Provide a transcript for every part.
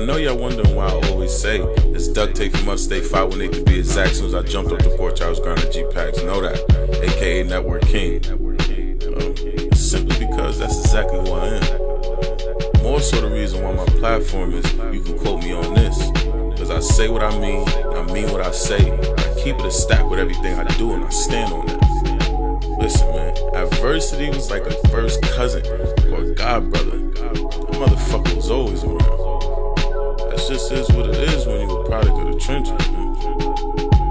know y'all wondering why I always say it's duct tape from upstate 518 to be exact. Soon as I jumped off the porch, I was grinding G-Packs. Know that, aka Network King. Simply because that's exactly who I am. More so the reason why my platform is you can quote me on this. Because I say what I mean what I say. I keep it a stack with everything I do, and I stand on that. Listen, man, adversity was like a first cousin or a god brother. That motherfucker was always around. That just is what it is when you're a product of the trenches, man.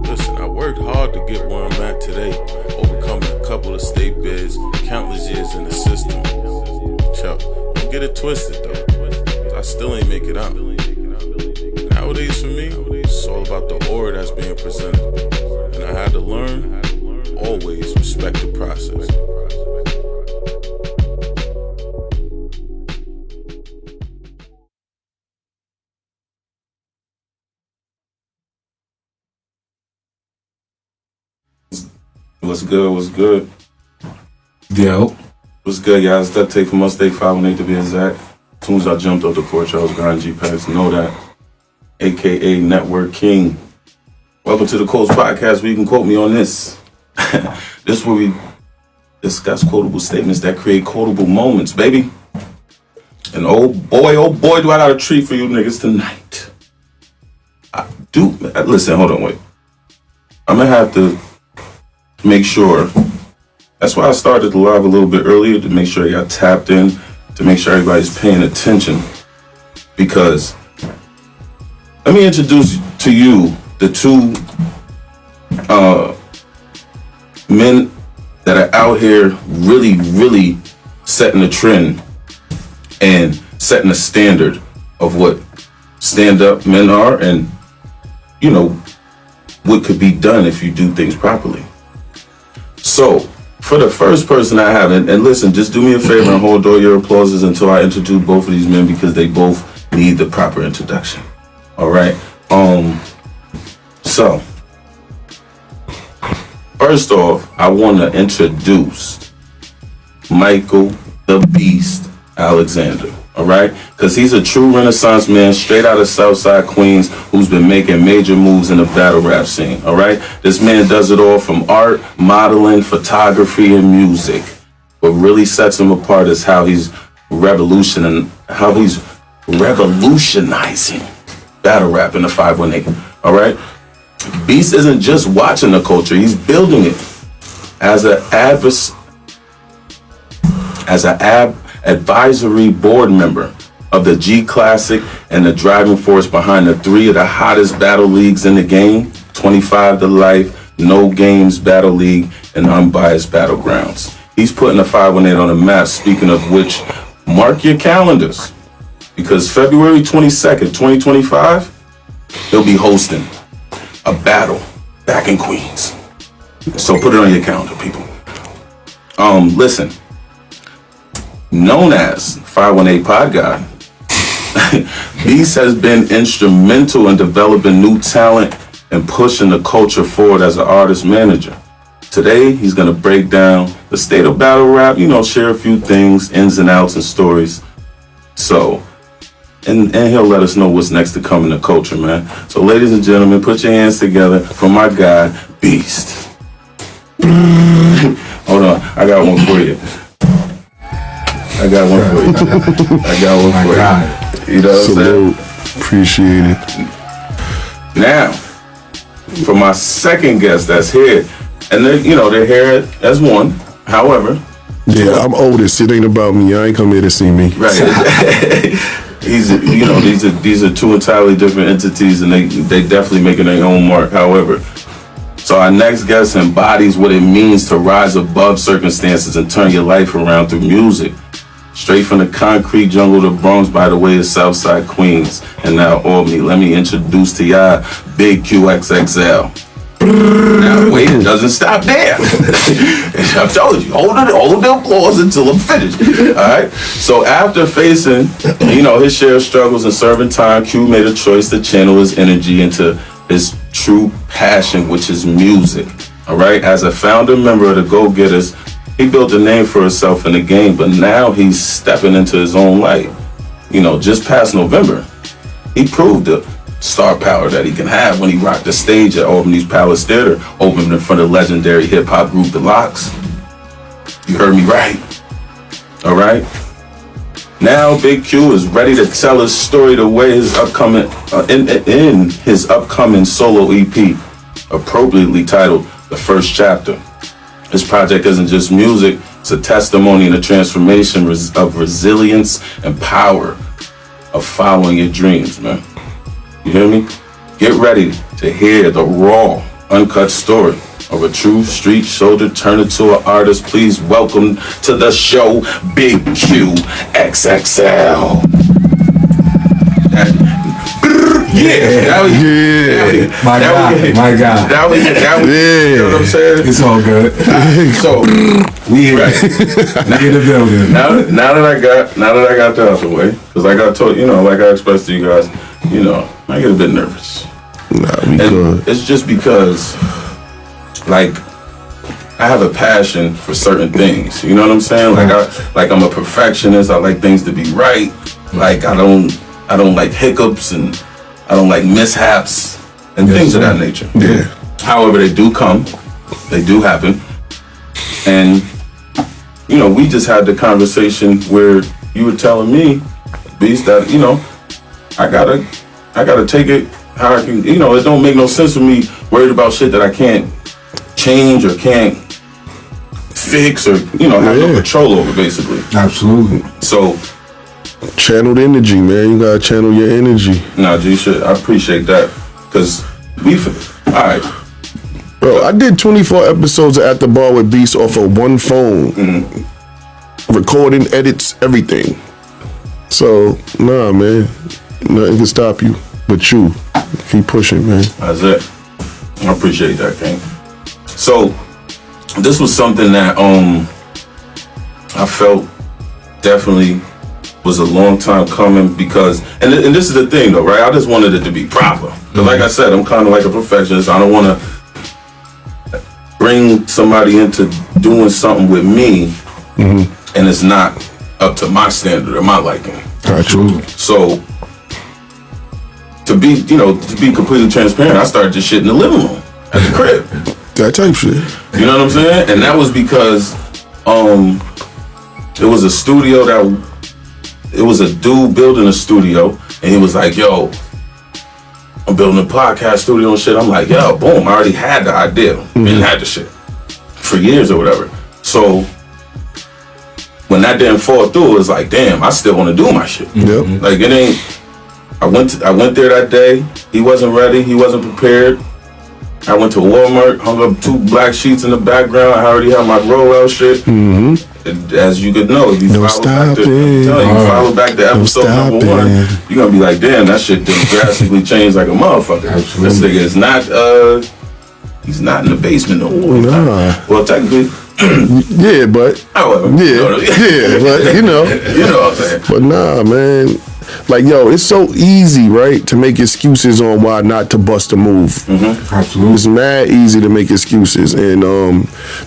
Listen, I worked hard to get where I'm at today, overcoming a couple of state bids, countless years in the system. Chuck, don't get it twisted though, I still ain't make it out. Nowadays for me, it's all about the aura that's being presented. And I had to learn, always respect the process. What's good? What's good? Yo. What's good, y'all? It's duct tape from upstate 518 to be exact. As soon as I jumped off the porch, I was grinding G-Packs. Know that. AKA Network King. Welcome to the Quotes Podcast where you can quote me on this. This is where we discuss quotable statements that create quotable moments, baby. And oh boy, do I got a treat for you niggas tonight. Listen, hold on, wait. I'm gonna have to make sure. That's why I started the live a little bit earlier, to make sure I got tapped in, to make sure everybody's paying attention. Because let me introduce to you the two men that are out here really setting a trend and setting a standard of what stand-up men are and, you know, what could be done if you do things properly. So, for the first person I have, and listen, just do me a favor and hold all your applauses until I introduce both of these men because they both need the proper introduction. All right. So, first off, I want to introduce Michael the Beast Alexander. All right, because he's a true Renaissance man, straight out of Southside Queens, who's been making major moves in the battle rap scene. All right, this man does it all from art, modeling, photography, and music. What really sets him apart is how he's revolutionizing battle rap in the 518. All right, Beast isn't just watching the culture; he's building it as an advisory board member of the G Classic and the driving force behind the three of the hottest battle leagues in the game: 25 to Life, No Games Battle League, and Unbiased Battlegrounds. He's putting the 518 on the map, speaking of which, mark your calendars, because February 22nd, 2025, he'll be hosting a battle back in Queens. So put it on your calendar, people. Listen, known as 518 Pod Guy, Beast has been instrumental in developing new talent and pushing the culture forward as an artist manager. Today, he's going to break down the state of battle rap, share a few things, ins and outs and stories. So, and he'll let us know what's next to come in the culture, man. So, ladies and gentlemen, put your hands together for my guy, Beast. Hold on, I got one for you. I got one for you. You know what I'm saying? Appreciate it. Now, for my second guest that's here, and they're here as one. However, yeah, I'm oldest. It ain't about me. I ain't come here to see me. Right. These are two entirely different entities, and they definitely making their own mark. However, so our next guest embodies what it means to rise above circumstances and turn your life around through music. Straight from the concrete jungle of the Bronx by the way of Southside Queens and now Albany. Let me introduce to y'all Big QXXL. Now wait, it doesn't stop there. I told you, hold the applause until I'm finished. Alright? So after facing, his share of struggles and serving time, Q made a choice to channel his energy into his true passion, which is music. Alright? As a founder member of the Go-Getters, he built a name for himself in the game, but now he's stepping into his own light. Just past November, he proved the star power that he can have when he rocked the stage at Albany's Palace Theater, opened in front of legendary hip-hop group The Lox. You heard me right. All right? Now Big Q is ready to tell his story the way his upcoming in his upcoming solo EP, appropriately titled The First Chapter. This project isn't just music, it's a testimony and a transformation of resilience and power of following your dreams, man. You hear me? Get ready to hear the raw, uncut story of a true street soldier turned into an artist. Please welcome to the show, Big Q XXL. My God. That was, you know what I'm saying? It's all good. So we here. Now, in the building. Now that I got that out the way, because like I told like I expressed to you guys, I get a bit nervous. Good. It's just because, like, I have a passion for certain things. You know what I'm saying? Like I'm a perfectionist. I like things to be right. Like I don't like hiccups and I don't like mishaps and things of that nature. Yeah. However, they do come. They do happen. And, we just had the conversation where you were telling me, Beast, that, I gotta take it how I can, it don't make no sense for me worried about shit that I can't change or can't fix or, have no control over, basically. Absolutely. So, channeled energy, man. You gotta channel your energy. Nah, G shit, I appreciate that. Cause alright. Bro, I did 24 episodes of At the Bar with Beast off of one phone. Mm-hmm. Recording, edits, everything. So, nah, man. Nothing can stop you but you. Keep pushing, man. That's it. I appreciate that, King. So, this was something that I felt definitely was a long time coming because, and this is the thing though, right? I just wanted it to be proper. Because like I said, I'm kind of like a perfectionist. I don't want to bring somebody into doing something with me and it's not up to my standard or my liking. Absolutely. So, to be completely transparent, I started this shit in the living room at the crib. That type shit. You know what I'm saying? And that was because it was a studio it was a dude building a studio, and he was like, yo, I'm building a podcast studio and shit. I'm like, yo, boom, I already had the idea. Been had the shit for years or whatever. So when that didn't fall through, it was like, damn, I still want to do my shit. Yep. Like it ain't, I went there that day. He wasn't ready. He wasn't prepared. I went to Walmart, hung up 2 black sheets in the background. I already had my rollout shit. As you could know, if you follow back to episode number 1, you're gonna be like, damn, that shit didn't drastically change like a motherfucker. Absolutely. This nigga is not he's not in the basement no more. Nah. Well, technically, yeah, but however, but you know what I'm saying. But nah, man. Like, yo, it's so easy, right, to make excuses on why not to bust a move. Absolutely. It's mad easy to make excuses. And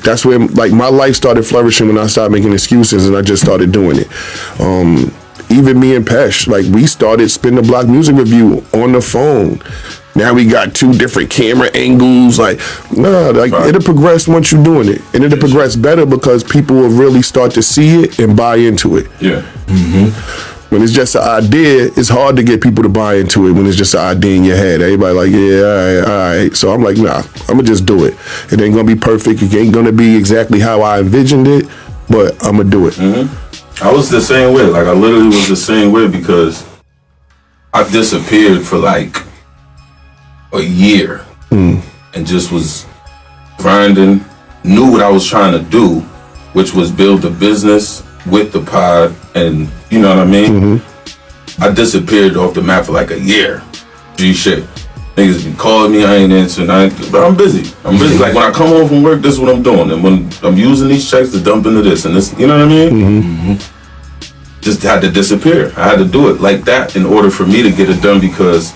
that's where, like, my life started flourishing when I started making excuses and I just started doing it. Even me and Pesh, like, we started Spin the Block Music Review on the phone. Now we got 2 different camera angles. Like, it'll progress once you're doing it. And it'll progress better because people will really start to see it and buy into it. Yeah. When it's just an idea, it's hard to get people to buy into it when it's just an idea in your head. Everybody like, yeah, all right. So I'm like, nah, I'm going to just do it. It ain't going to be perfect. It ain't going to be exactly how I envisioned it, but I'm going to do it. I was the same way. Like, I literally was the same way because I disappeared for like a year and just was grinding, knew what I was trying to do, which was build a business with the pod, and you know what I mean? I disappeared off the map for like a year. G shit. Niggas be calling me, I ain't answering, but I'm busy. Like when I come home from work, this is what I'm doing. And when I'm using these checks to dump into this and this, you know what I mean? Just had to disappear. I had to do it like that in order for me to get it done because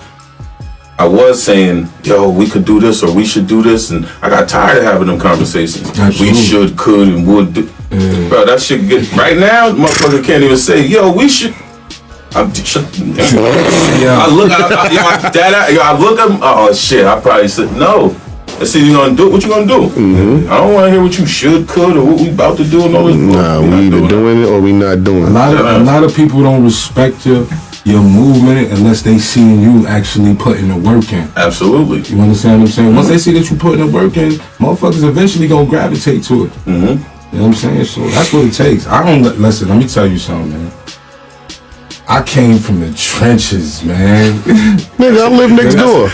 I was saying, yo, we could do this or we should do this, and I got tired of having them conversations. Absolutely. We should, could, and would do. Bro, that shit get right now, motherfucker can't even say, yo, we should. I look at him. Oh shit! I probably said no. Let's see, you gonna do what you gonna do. I don't want to hear what you should, could, or what we about to do and all this. Nah, we either doing it or we not doing it. A lot of people don't respect your movement unless they see you actually putting the work in. Absolutely. You understand what I'm saying? Once they see that you putting the work in, motherfuckers eventually gonna gravitate to it. You know what I'm saying? So that's what it takes. Listen, let me tell you something, man. I came from the trenches, man. Nigga, I live next door.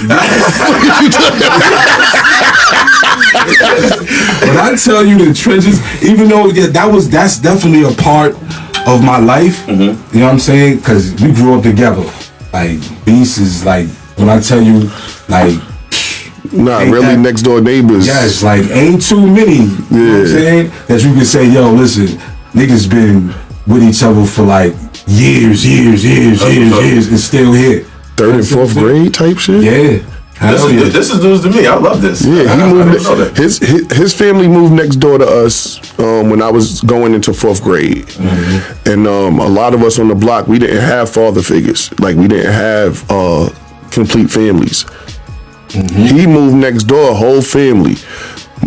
When I tell you the trenches, even though that's definitely a part of my life, you know what I'm saying? Because we grew up together. Like, Beast is like, when I tell you, like, nah, really next door neighbors. Yes, like, ain't too many, you know what I'm saying? That you can say, yo, listen, niggas been with each other for like years, and still here. Third and fourth grade type shit? Yeah. This is news to me. I love this. Yeah, he moved. His family moved next door to us when I was going into fourth grade, and a lot of us on the block, we didn't have father figures. Like, we didn't have complete families. He moved next door, whole family,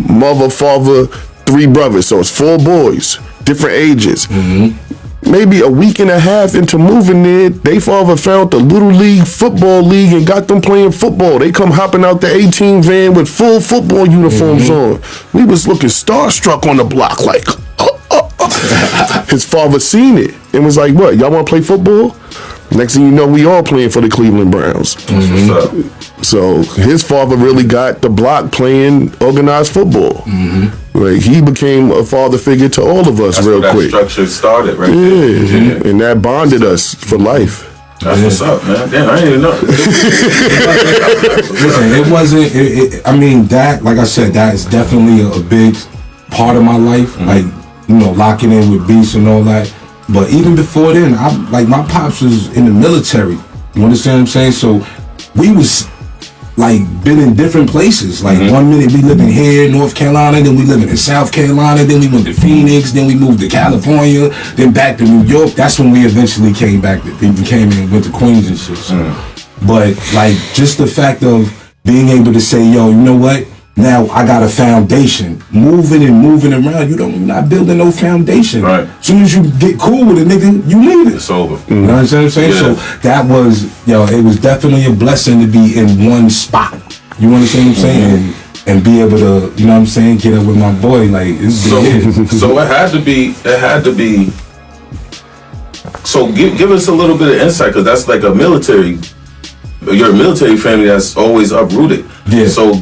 mother, father, 3 brothers, so it's 4 boys, different ages. Maybe a week and a half into moving there, they father found the Little League Football League and got them playing football. They come hopping out the 18 van with full football uniforms on. We was looking starstruck on the block like, His father seen it and was like, what, y'all want to play football? Next thing you know, we all playing for the Cleveland Browns. What's up? So his father really got the block playing organized football. Like, he became a father figure to all of us. That's real where that quick. Structure started, right? Yeah, and that bonded us for life. That's what's up, man. Damn, I didn't even know. Listen, it wasn't. I mean, that, like I said, that is definitely a big part of my life. Like, you know, locking in with Beast and all that. But even before then, my pops was in the military. You understand what I'm saying? So we was like been in different places. Like 1 minute we living here, North Carolina, then we living in South Carolina, then we went to Phoenix, then we moved to California, then back to New York. That's when we eventually came back. We came in and went to Queens and shit. So. But like, just the fact of being able to say, yo, you know what? Now I got a foundation. Moving around, you're not building no foundation. Right. As soon as you get cool with a nigga, you leave it. It's over. You know what I'm saying? Yeah. So that was, it was definitely a blessing to be in one spot. You understand what I'm saying? And be able to, you know what I'm saying, get up with my boy. Like, it's big. So it had to be. So give us a little bit of insight, because that's like a military. You're a military family that's always uprooted. Yeah. So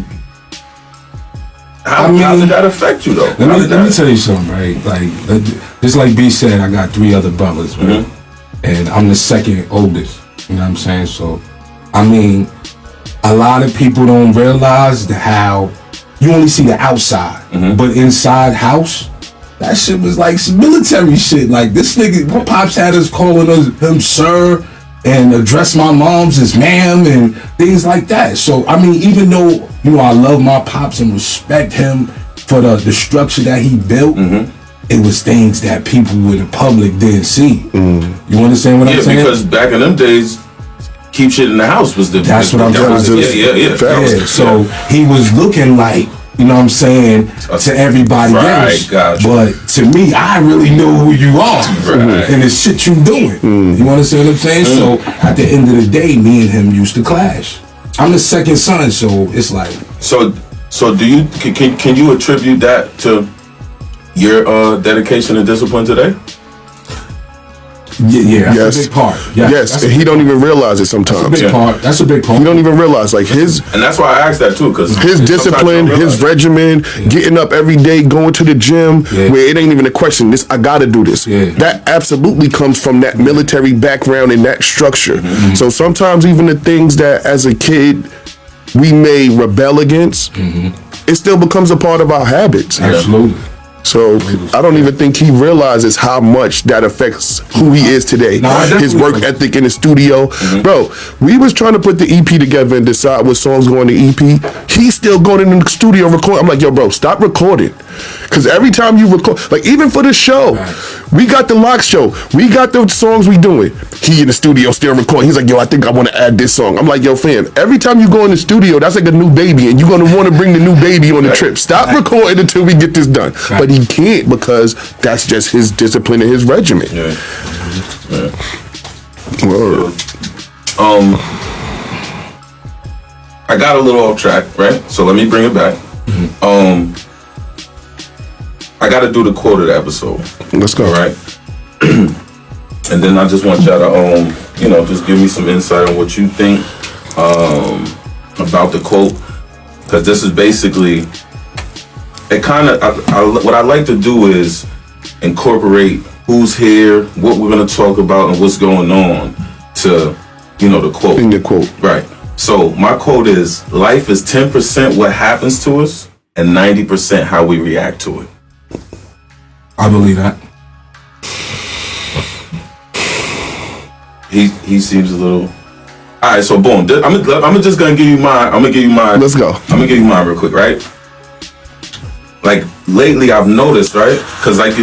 how did that affect you though? Let me tell you something, right? Like, just like B said, I got 3 other brothers, right? And I'm the second oldest. You know what I'm saying? So, I mean, a lot of people don't realize how you only see the outside, but inside house, that shit was like some military shit. Like, this nigga, my pops had us calling him sir, and address my moms as ma'am and things like that. So, I mean, even though, you know, I love my pops and respect him for the structure that he built, it was things that people in the public didn't see. You understand what I'm saying? Yeah, because back in them days, keep shit in the house was the... That's what I'm telling you. Yeah. So he was looking like, you know what I'm saying, to everybody else. Gotcha. But to me, I really know who you are and the shit you doing. You understand what I'm saying? So at the end of the day, me and him used to clash. I'm the second son, so it's like... So do you, can you attribute that to your dedication and discipline today? Yeah, that's a big part. Yes, and he don't even realize it sometimes. That's a big part. That's a big part. He don't even realize, like, his... And that's why I asked that too, because... His discipline, his regimen, getting up every day, going to the gym, where it ain't even a question, I gotta do this. That absolutely comes from that military background and that structure. So sometimes even the things that, as a kid, we may rebel against, it still becomes a part of our habits. Absolutely. So I don't even think he realizes how much that affects who he is today. His work ethic in the studio. Bro, we was trying to put the EP together and decide what songs go on the EP. He's still going in the studio recording. I'm like, yo, bro, stop recording. Because every time you record, like even for the show, we got the Lock show, we got the songs we doing. He in the studio still recording. He's like, yo, I think I want to add this song. I'm like, yo, fam, every time you go in the studio, that's like a new baby, and you're gonna want to bring the new baby on the trip. Stop recording until we get this done. But he can't because that's just his discipline and his regimen. Word. I got a little off track, right? So let me bring it back. I got to do the quote of the episode. Let's go. All right. And then I just want y'all to, just give me some insight on what you think about the quote, because this is basically it. Kind of, what I like to do is incorporate who's here, what we're gonna talk about, and what's going on to, the quote. In the quote, right. So my quote is: life is 10% what happens to us and 90% how we react to it. I believe that. He seems a little. All right, so boom. I'm just gonna give you mine. I'm gonna give you mine. Let's go. I'm gonna give you mine real quick, right? Like lately, I've noticed, right? Because like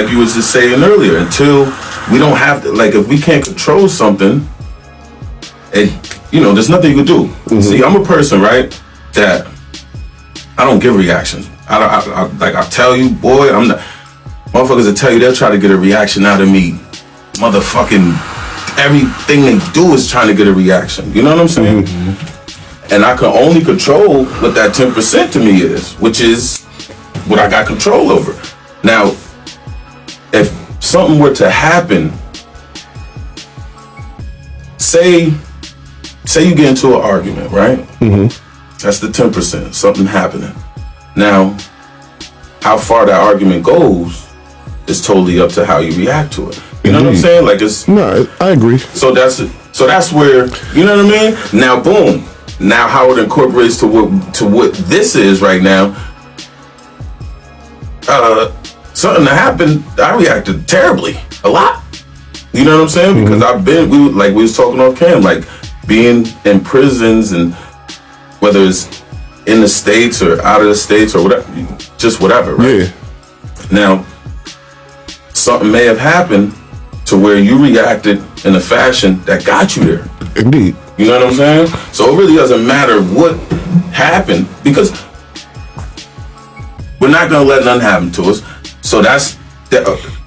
you was just saying earlier, until we don't have to, like, if we can't control something, there's nothing you can do. Mm-hmm. See, I'm a person, right, that I don't give reactions. I tell you, boy, I'm not. Motherfuckers will tell you they'll try to get a reaction out of me. Motherfucking everything they do is trying to get a reaction. You know what I'm saying? Mm-hmm. And I can only control what that 10% to me is, which is what I got control over. Now, if something were to happen, say you get into an argument, right? Mm-hmm. That's the 10%, something happening. Now, how far that argument goes is totally up to how you react to it. You know what I'm saying? Like it's no, I agree. So that's where, you know what I mean? Now, boom. Now, how it incorporates to what this is right now. Something that happened, I reacted terribly, a lot. You know what I'm saying? Because I've been, we was talking off cam, like being in prisons, and whether it's in the States or out of the States or whatever, just whatever, right? Yeah. Now, something may have happened to where you reacted in a fashion that got you there. Indeed. You know what I'm saying? So it really doesn't matter what happened, because we're not gonna let nothing happen to us. So that's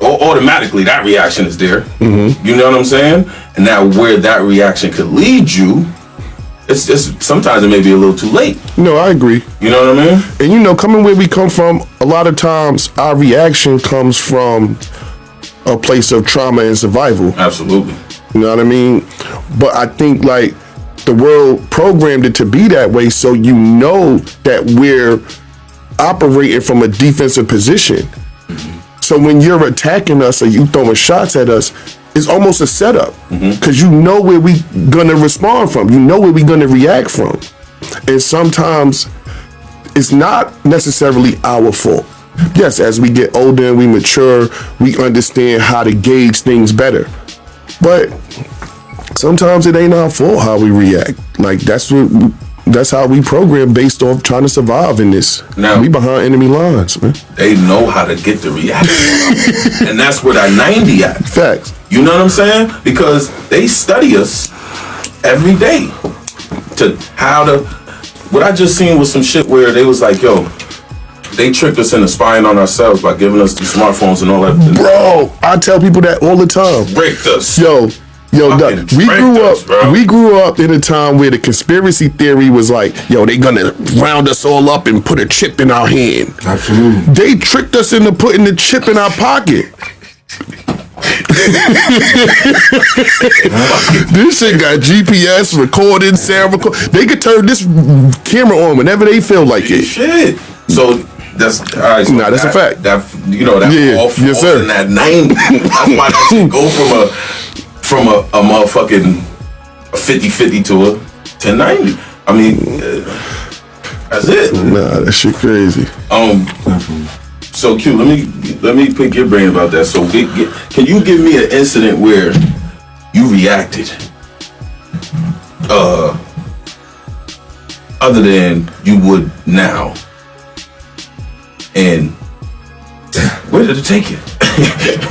automatically that reaction is there. Mm-hmm. You know what I'm saying? And now where that reaction could lead you, it's sometimes it may be a little too late. No, I agree. You know what I mean? And coming where we come from, a lot of times our reaction comes from a place of trauma and survival. Absolutely. You know what I mean? But I think like the world programmed it to be that way, so that we're operating from a defensive position. Mm-hmm. So when you're attacking us or you throwing shots at us, it's almost a setup, because you know where we gonna respond from. You know where we gonna react from. And sometimes it's not necessarily our fault. Yes, as we get older and we mature, we understand how to gauge things better. But sometimes it ain't our fault how we react. Like that's how we program, based off trying to survive in this. Now, we behind enemy lines, man. They know how to get the reaction. And that's where that 90 at. Facts. You know what I'm saying? Because they study us every day to what I just seen was some shit where they was like, yo, they tricked us into spying on ourselves by giving us the smartphones and all that. Bro, I tell people that all the time. Tricked us. Yo, Doug, we grew up in a time where the conspiracy theory was like, yo, they gonna round us all up and put a chip in our hand. Absolutely. They tricked us into putting the chip in our pocket. This shit got GPS, recording, sound record. They could turn this camera on whenever they feel like it. Shit. So that's all right. So that's a fact. That off, yes, sir. In that 90. That's why that shit go from a motherfucking 50-50 to a 10-90. I mean, that's it. Nah, that shit crazy. So Q, let me pick your brain about that. So can you give me an incident where you reacted, other than you would now, and Where did it take you?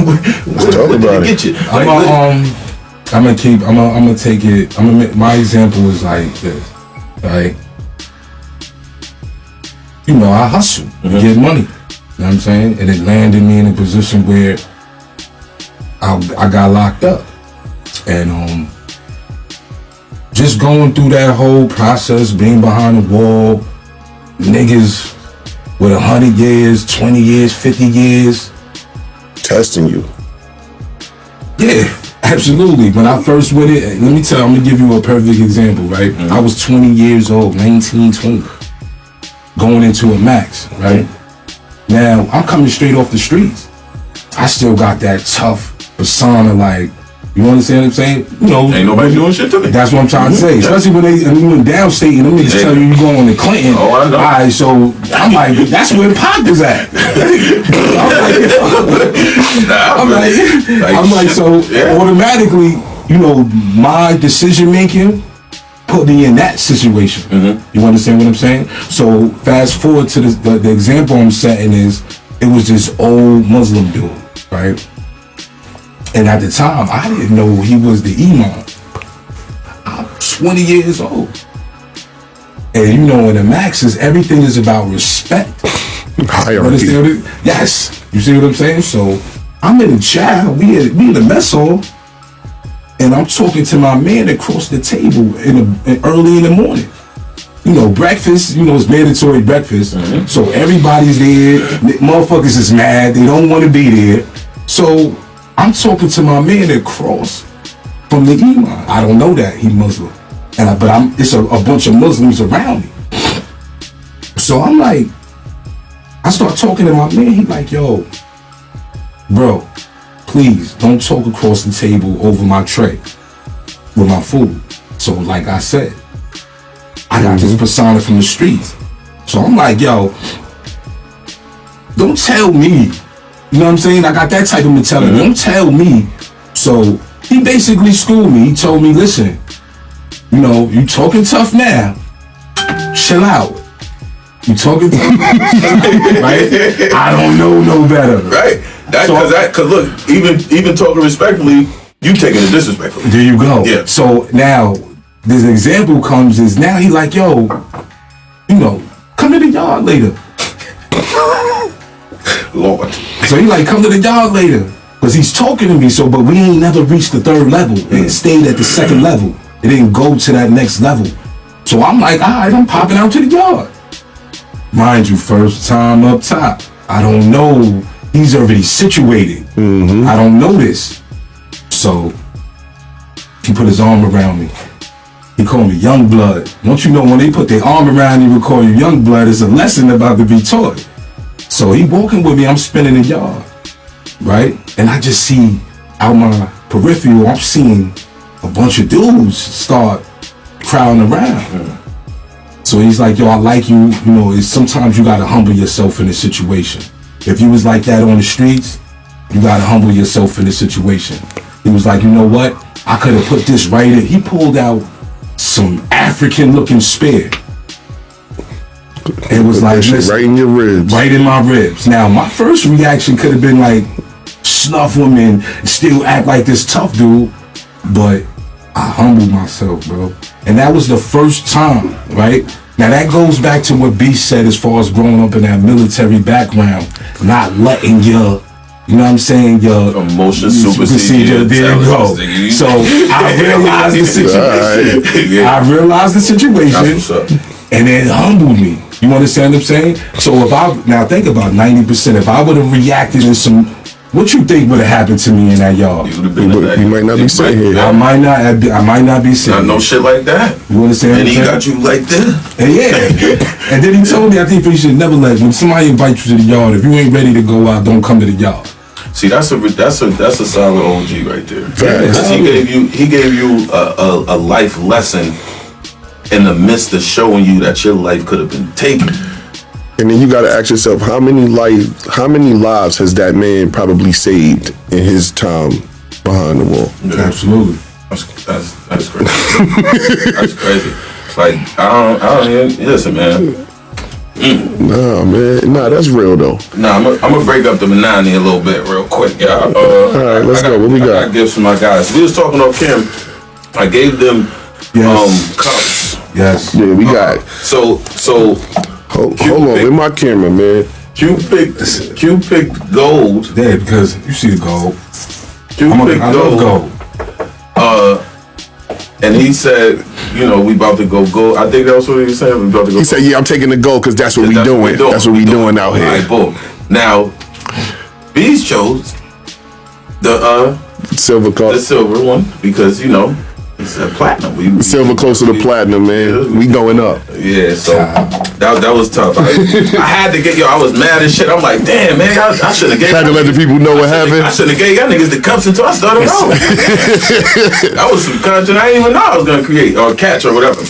Let's talk about it. Get you? I'm gonna take it. My example is like this, right? You know, I hustle to get money. You know what I'm saying? And it landed me in a position where I got locked up, and just going through that whole process, being behind the wall, niggas with 100 years, 20 years, 50 years, testing you. Yeah, absolutely. When I first went it, let me tell you, I'm gonna give you a perfect example, right? I was 20 years old, 19, 20, going into a max, right? Now, I'm coming straight off the streets. I still got that tough persona, like, you understand what I'm saying? You know, ain't nobody doing shit to me. That's what I'm trying to say. Especially when you in downstate and them niggas tell you going to Clinton. Oh, I know. All right, so I'm like, that's where Pac is at. I'm like, so automatically, you know, my decision making put me in that situation. You understand what I'm saying? So fast forward to the example I'm setting is, it was this old Muslim dude, right? And at the time, I didn't know he was the imam. I'm 20 years old. And you know, in the Maxes, everything is about respect. Hierarchy. Yes. You see what I'm saying? So I'm in the chat, we in the mess hall, and I'm talking to my man across the table early in the morning. You know, breakfast, you know, it's mandatory breakfast. So everybody's there. Motherfuckers is mad. They don't want to be there. So I'm talking to my man across from the imam. I don't know that he Muslim, but it's a bunch of Muslims around me. So I'm like, I start talking to my man. He like, yo, bro, please don't talk across the table over my tray with my food. So like I said, I got this persona from the streets. So I'm like, yo, don't tell me. You know what I'm saying? I got that type of mentality. Don't tell me. So he basically schooled me. He told me, listen, you know, you talking tough now. Chill out. You talking tough, right? I don't know no better. Right. Cause look, even talking respectfully, you taking it disrespectfully. There you go. Yeah. So now this example comes is now he like, yo, you know, come to the yard later. Lord. So he like, come to the yard later. Because he's talking to me, but we ain't never reached the third level. It stayed at the second level. It didn't go to that next level. So I'm like, all right, I'm popping out to the yard. Mind you, first time up top. I don't know. He's already situated. I don't know this. So he put his arm around me. He called me young blood. Don't you know when they put their arm around you and call you young blood, it's a lesson about to be taught. So he walking with me, I'm spinning the yard, right? And I just see out my peripheral, I'm seeing a bunch of dudes start crowding around. So he's like, yo, I like you. You know, sometimes you gotta humble yourself in a situation. If you was like that on the streets, you gotta humble yourself in a situation. He was like, you know what? I could have put this right in. He pulled out some African-looking spear. It was like, listen, right in your ribs. Right in my ribs. Now, my first reaction could have been like, snuff him and still act like this tough dude. But I humbled myself, bro. And that was the first time, right? Now, that goes back to what B said as far as growing up in that military background, not letting your, you know what I'm saying, your emotions supersede your there you go. So I realized the situation. I realized the situation, and it humbled me. You understand what I'm saying? So now think about 90%. If I would have reacted in some, what you think would have happened to me in that yard? You might not be sitting here. I might not be sitting. Not no shit like that. You understand? And he got you like this. And yeah. And then he told me, I think you should never let, when somebody invites you to the yard, if you ain't ready to go out, don't come to the yard. See, that's a solid OG right there. Yeah, he gave you a life lesson in the midst of showing you that your life could have been taken. And then you got to ask yourself, how many lives has that man probably saved in his time behind the wall? Yeah. Absolutely. That's crazy. That's crazy. Like I don't listen, man. Nah, man. Nah, that's real though. Nah, I'm gonna break up the Manani a little bit real quick, y'all. All right, let's go. What we got? I got gifts for my guys. We was talking off camera. I gave them Yes. cups. Yes. Yeah, we got. So Hold on, with my camera, man. Q picked gold. Yeah, because you see the gold. Q picked I love gold. gold. And he said, you know, we about to go gold. I think that's what he was saying. We about to go. He said, "Yeah, I'm taking the gold because that's what we doing. That's what we doing out here." All right, boom. Now, Bees chose the Silver the cup. silver one because you know it's a platinum. Silver closer to platinum, man. We going up. Yeah, so that was tough. I had to get I was mad as shit. I'm like, damn, man, I should have gave. Had to let the people know what happened. I should have gave y'all niggas the cups until I started rolling. That was some content I didn't even know I was gonna create or catch or whatever.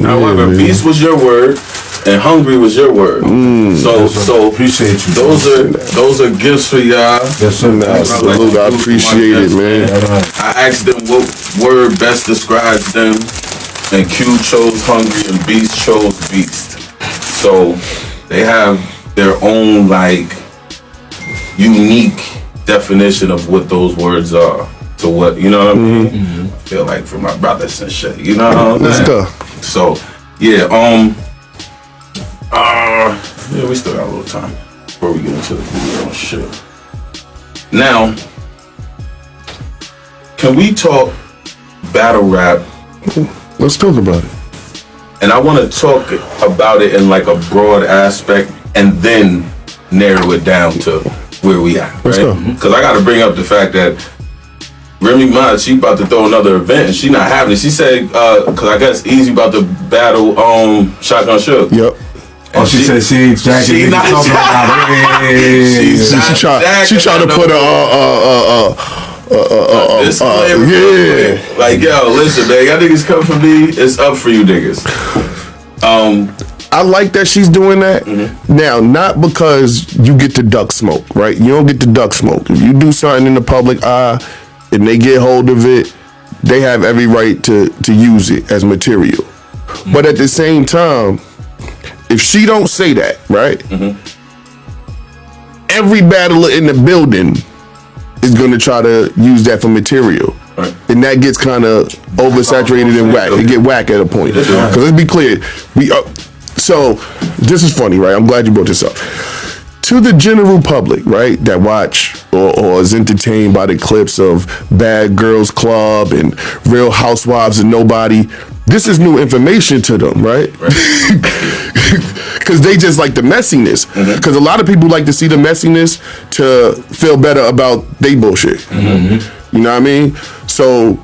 However, man. beast was your word and hungry was your word. So appreciate you. Those are gifts for y'all. Yes, sir. Salute, I appreciate it, man. I asked them what word best describes them, and Q chose hungry and Beast chose beast. So they have their own like unique definition of what those words are. To what, you know what I mean? I feel like for my brothers and shit, you know what I'm saying? So yeah, yeah, we still got a little time before we get into the video shit. Now, can we talk battle rap? Let's talk about it. And I want to talk about it in like a broad aspect and then narrow it down to where we at, Let's right? go. Because I got to bring up the fact that Remy Ma, she about to throw another event and she not having it. She said, because I guess Easy about to battle Shotgun Shook. Yep. Oh, she said she ain't jacking. She not She tried to put disclaimer. Yeah. Like, yo, listen, man, y'all niggas come for me, it's up for you niggas. I like that she's doing that. Now, not because you get to duck smoke, right? You don't get to duck smoke. If you do something in the public eye and they get hold of it, they have every right to use it as material. But at the same time, if she don't say that, right? Every battler in the building is gonna try to use that for material. Right. And that gets kind of oversaturated and whack. It get whack at a point. Because let's be clear, so this is funny, right? I'm glad you brought this up. To the general public, right, that watch or is entertained by the clips of Bad Girls Club and Real Housewives and Nobody, this is new information to them, right? Because they just like the messiness. Because a lot of people like to see the messiness to feel better about they bullshit. You know what I mean? So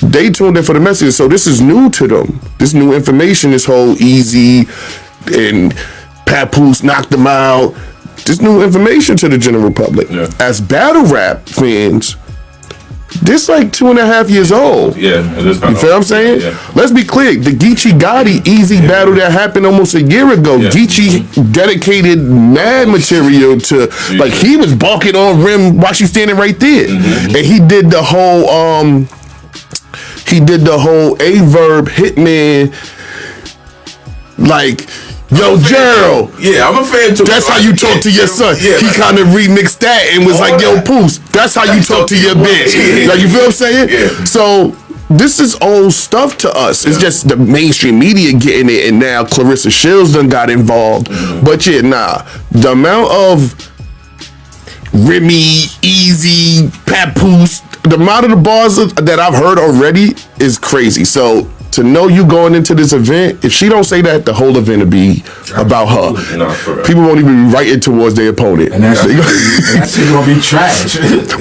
they tuned in for the messiness. So this is new to them. This new information, this whole Easy and Papoose knocked them out. This new information to the general public. Yeah. As battle rap fans, this like 2.5 years old. Yeah, it is. You feel what I'm saying? Yeah. Let's be clear. The Geechee Gotti Easy battle that happened almost a year ago. Yeah. Geechee dedicated mad material to, like, he was balking on Rim while she's standing right there. And he did the whole A-Verb Hitman, like, yo, Gerald. Yeah, I'm a fan too. That's how you talk to your son. Yeah, He kind of remixed that and was like, yo, Poos, that's how you talk to your bitch. Yeah. Like, you feel what I'm saying? Yeah. So this is old stuff to us. It's just the mainstream media getting it, and now Clarissa Shields done got involved. But yeah, the amount of Remy, Easy, Papoose, the amount of the bars that I've heard already is crazy. So to know you going into this event, if she don't say that, the whole event will be about her. No, for real. People won't even be writing towards their opponent. And that's gonna be trash.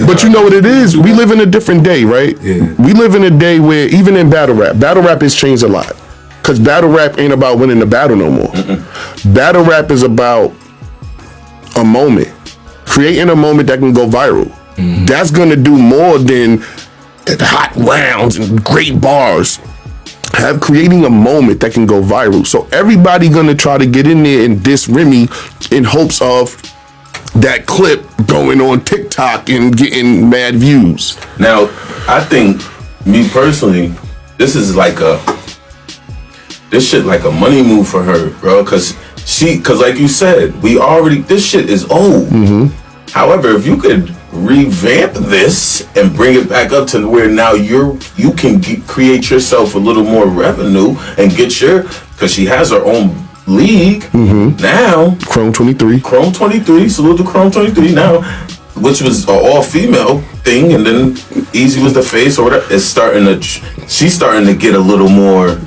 But you know what it is? We live in a different day, right? Yeah. We live in a day where even in battle rap has changed a lot. Because battle rap ain't about winning the battle no more. Battle rap is about a moment. Creating a moment that can go viral. That's gonna do more than hot rounds and great bars. Creating a moment that can go viral. So everybody gonna try to get in there and diss Remy in hopes of that clip going on TikTok and getting mad views. Now, I think, me personally, this shit like a money move for her, bro. Cause Because like you said, this shit is old. However, if you could revamp this and bring it back up to where now you can create yourself a little more revenue and get because she has her own league now. Chrome 23. Salute to Chrome 23 now, which was an all-female thing, and then Easy was the face or whatever. She's starting to get a little more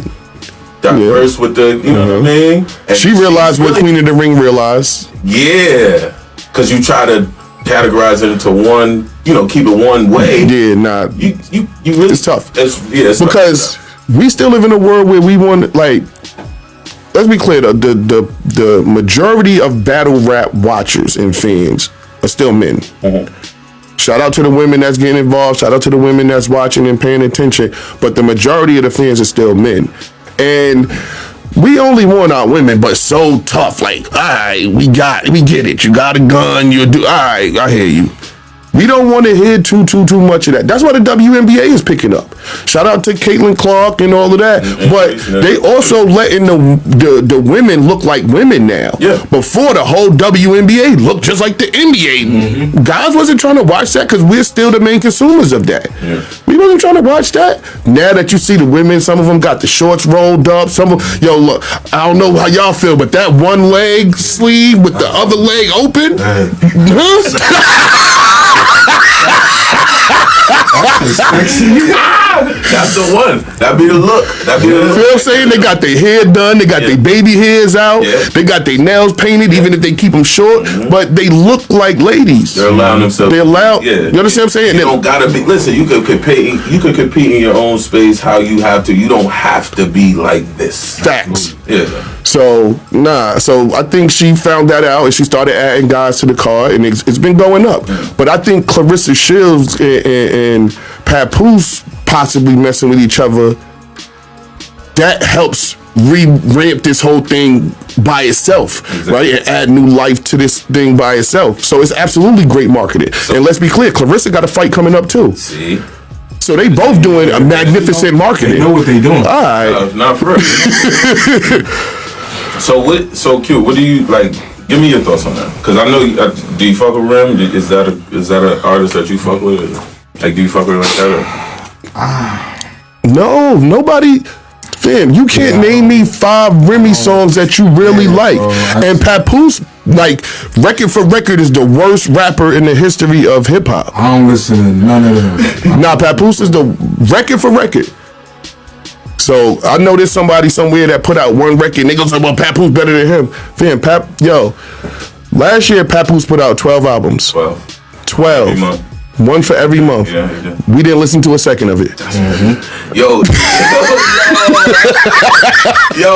diverse with the, you know what I mean? And she realized what Queen of the Ring realized. Yeah, because you try to categorize it into one, keep it one way. Yeah, nah. You really, it's tough. It's because tough. We still live in a world where we want, like, let's be clear, the majority of battle rap watchers and fans are still men. Shout out to the women that's getting involved. Shout out to the women that's watching and paying attention. But the majority of the fans are still men. And we only want our women, but so tough. Like, all right, we get it. You got a gun, you do. All right, I hear you. We don't want to hear too much of that. That's why the WNBA is picking up. Shout out to Caitlin Clark and all of that. But they also letting the women look like women now. Yeah. Before, the whole WNBA looked just like the NBA. Guys wasn't trying to watch that because we're still the main consumers of that. Yeah. We wasn't trying to watch that. Now that you see the women, some of them got the shorts rolled up. Some of look, I don't know how y'all feel, but that one leg sleeve with the other leg open. That's the one. That'd be the look. You know what I'm saying? They got their hair done. They got their baby hairs out. Yeah. They got their nails painted, even if they keep them short. But they look like ladies. They're allowing themselves. They're allowed. Yeah. You understand what I'm saying? You don't gotta be. Listen, you could compete. You could compete in your own space how you have to. You don't have to be like this. Facts. Yeah. So So I think she found that out and she started adding guys to the card, and it's been going up. But I think Clarissa Shields and Papoose possibly messing with each other, that helps re-ramp this whole thing by itself, right? And add new life to this thing by itself. So it's absolutely great marketing. And let's be clear, Clarissa got a fight coming up too. See? So they both doing a magnificent marketing. They know what they doing. All right. Not for real. So Q, what do you like? Give me your thoughts on that, because I know. Do you fuck with Rim? Is that an artist that you fuck with? Like, do you fuck with her like that? No, nobody. Fam, you can't name me 5 Remy songs that you really like. And Papoose, like, record for record, is the worst rapper in the history of hip hop. I don't listen to none of them. Nah, Papoose is the record for record. So I know there's somebody somewhere that put out one record and they go say, well, Papoose better than him. Fam, last year Papoose put out 12 albums. 12. Every month. One for every month. Yeah, he did. We didn't listen to a second of it. Yo,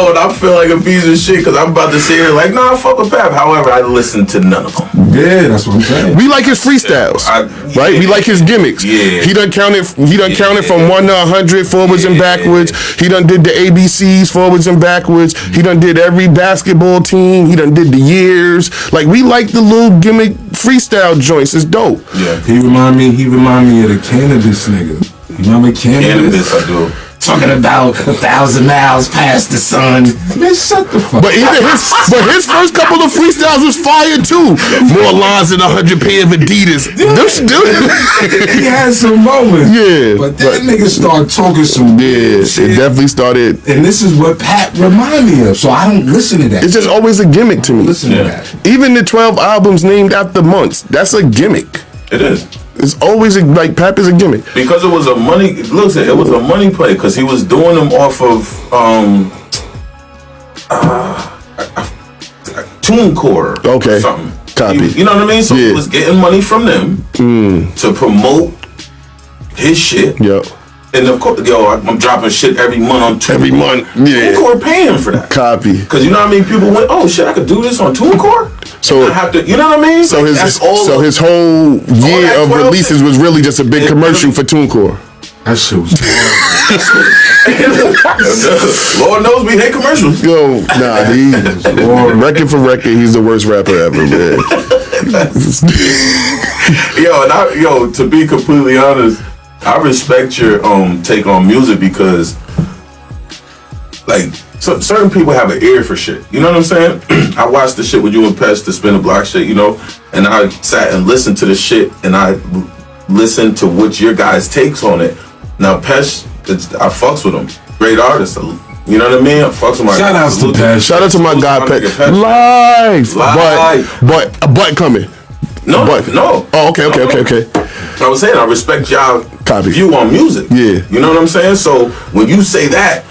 and I feel like a piece of shit because I'm about to sit here like, nah, fuck with Pap. However, I listened to none of them. Yeah, that's what I'm saying. We like his freestyles, right? We like his gimmicks. Yeah. He done counted from 1 to 100 forwards and backwards. He done did the ABCs forwards and backwards. He done did every basketball team. He done did the years. Like, we like the little gimmick freestyle joints. It's dope. Yeah. He remind me of the cannabis nigga. You remember cannabis? I do. Talking about 1,000 miles past the sun. Man, shut the fuck But his first couple of freestyles was fire too. More lines than 100 pair of Adidas. He had some moments. Yeah. But that nigga started talking some shit. It definitely started. And this is what Pat remind me of. So I don't listen to that. It's just always a gimmick to me. Listen to that. Even the 12 albums named after months, that's a gimmick. It is. It's always like Pap is a gimmick. Because it was a money. Listen, it was a money play because he was doing them off of TuneCore. Okay. Or something. Copy. You know what I mean? So he was getting money from them to promote his shit. Yep. And of course, I'm dropping shit every month on TuneCore. Every month, yeah. TuneCore paying him for that. Copy. Because you know what I mean? People went, oh shit, I could do this on TuneCore? So I have to, you know what I mean? So like, his whole year of releases was really just a big commercial for TuneCore. That shit was Lord knows we hate commercials. Yo, nah, record for record, he's the worst rapper ever, man. To be completely honest, I respect your take on music because, like, So certain people have an ear for shit. You know what I'm saying? I watched the shit with you and Pesh, the Spin the Block shit, you know, and I sat and listened to the shit, and I listened to what your guys' takes on it. Now Pesh, I fucks with him. Great artist. You know what I mean? I fucks with my Shout out to Pesh. Shout out to my guy Pesh. Live. But coming. No. Oh, okay. I was saying I respect y'all view on music. Yeah. You know what I'm saying? So when you say that,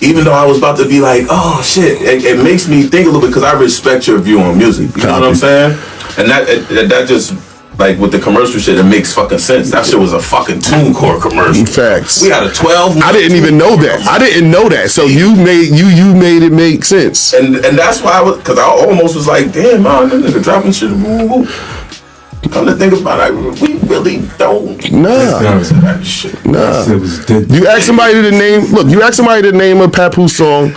even though I was about to be like, oh shit, it makes me think a little bit because I respect your view on music. You know what I'm saying? And that just, like with the commercial shit, it makes fucking sense. That shit was a fucking TuneCore commercial. Facts. We had a 12. I didn't even know that. I didn't know that. So you made it make sense. And that's why because I almost was like, damn man, that nigga dropping shit. Come to think about it, we really don't. Nah. You ask somebody to name. Look, you ask somebody to name a Papoose song.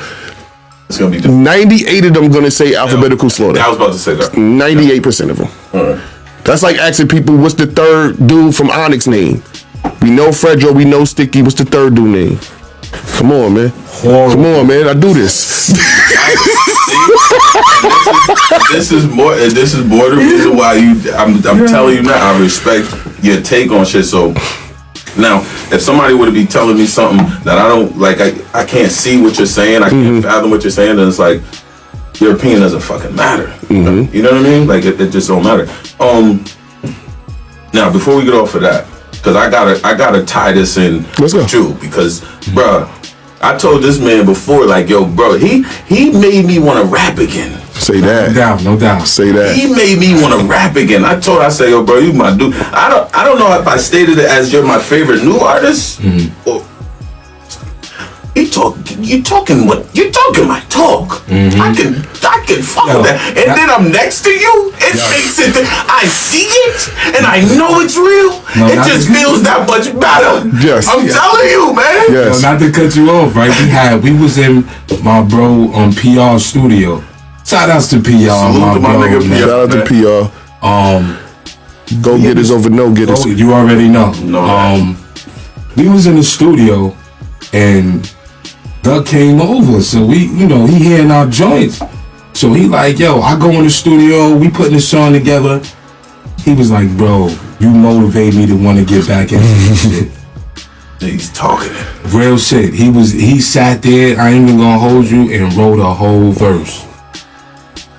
It's gonna be 98 of them gonna say alphabetical slaughter. I was about to say that. 98% of them. Right. That's like asking people, what's the third dude from Onyx name? We know Fredro, we know Sticky. What's the third dude name? Come on, man. Come on, man. I do this. This is more the reason why I'm telling you now, I respect your take on shit. So now, if somebody were to be telling me something that I don't like, I can't see what you're saying, I can't fathom what you're saying, then it's like your opinion doesn't fucking matter. You know what I mean? Like it just don't matter. Now before we get off of that, because I gotta tie this in with you, because bruh, I told this man before, like, yo, bro, he made me want to rap again. Say that. No doubt. Say that. He made me want to rap again. I said, yo, bro, you my dude. I don't know if I stated it as you're my favorite new artist. Or you talking my talk. I can fuck with that. And then I'm next to you. It makes it. I see it, and I know it's real. It just feels that much better. Yes. I'm telling you, man. Yes. Not to cut you off, right? We was in my bro on PR studio. Shout outs to PR, Salute to my nigga PR. Shout out to PR. Go getters over no getters. You already know. We was in the studio and Doug came over, so he hearing our joints. So he like, yo, I go in the studio, we putting this song together. He was like, bro, you motivate me to want to get back into this shit. He's talking it. Real shit. He sat there, I ain't even gonna hold you, and wrote a whole verse.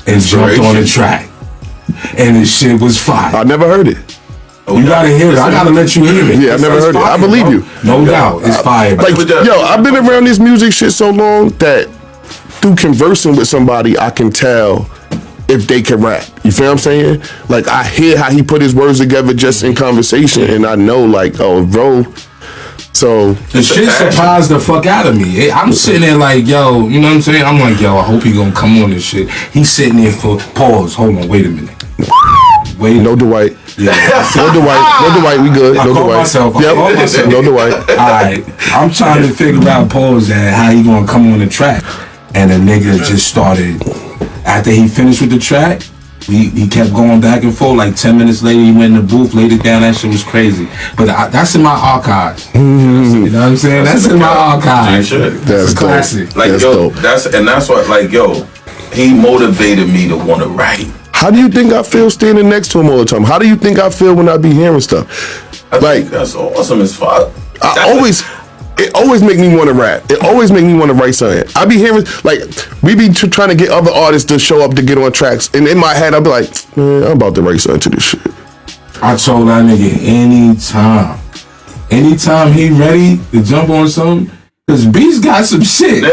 And jumped on the track. And this shit was fire. I never heard it. You gotta hear it. I gotta let you hear it. Yeah, I never heard it. I believe you. No doubt. It's fire. Like, yo, I've been around this music shit so long that through conversing with somebody, I can tell if they can rap. You feel what I'm saying? Like, I hear how he put his words together just in conversation, and I know, like, oh, bro. So the shit surprised the fuck out of me. I'm sitting there like, yo, you know what I'm saying? I'm like, yo, I hope he gonna come on this shit. He's sitting there for pause. Hold on, wait a minute. No Dwight. Yeah. No Dwight, we good. No Dwight. Myself. No Dwight. Alright. I'm trying to figure out pause that how he gonna come on the track. And the nigga just started, after he finished with the track, he kept going back and forth. Like 10 minutes later, he went in the booth, laid it down. That shit was crazy. But that's in my archives. You know what I'm saying? That's in my archives. That's a classic. Like, that's yo, dope. that's what, like, yo, he motivated me to want to write. How do you think I feel standing next to him all the time? How do you think I feel when I be hearing stuff? I think that's awesome as fuck. It always make me want to rap. It always make me want to write something. I be hearing, like, we be trying to get other artists to show up to get on tracks. And in my head, I'll be like, man, I'm about to write something to this shit. I told that nigga anytime he ready to jump on something, because B's got some shit.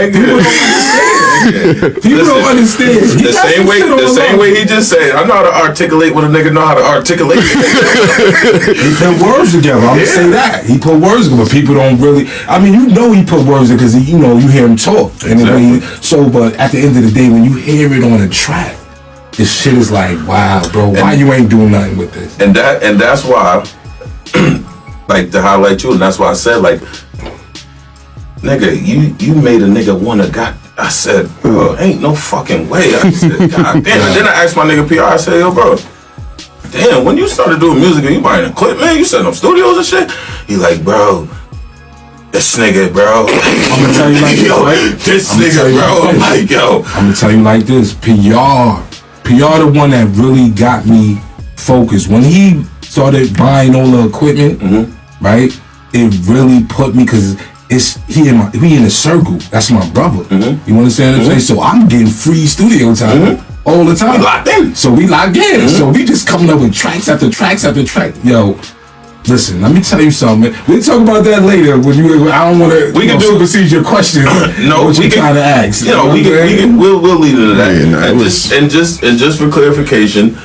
People don't understand. The same way he just said, I know how to articulate what a nigga know how to articulate. He put words together. I'm gonna say that. He put words together, but people don't really. I mean, you know he put words together because you hear him talk. Exactly. But at the end of the day, when you hear it on a track, this shit is like, wow, bro, why you ain't doing nothing with this? And that's why, like, to highlight you, and that's why I said, like, nigga, you made a nigga wanna I said, bro, ain't no fucking way. I said, God damn. And then I asked my nigga PR, I said, yo, bro, damn, when you started doing music and you buying equipment, you setting up studios and shit? He like, bro, this nigga, bro. I'm gonna tell you like this, right? This nigga, bro. I'm like, yo. I'm gonna tell you like this. PR the one that really got me focused. When he started buying all the equipment, right? It really put me, cause we in a circle. That's my brother. You understand what I'm saying? So I'm getting free studio time all the time. We locked in. So we locked in. So we just coming up with tracks after tracks after track. Yo, listen, let me tell you something. We'll talk about that later. I don't want to supersede your question. No, what you trying to ask. We'll lead into that. And just for clarification,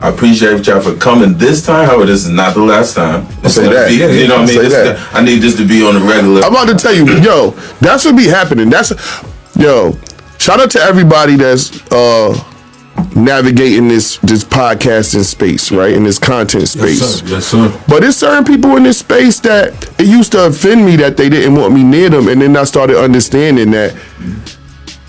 I appreciate y'all for coming this time. However, this is not the last time. Say that. You know what I mean? I need this to be on the regular. I'm about to tell you, yo, that's what be happening. Shout out to everybody that's navigating this podcasting space, right? In this content space. Yes, sir. But there's certain people in this space that it used to offend me that they didn't want me near them, and then I started understanding that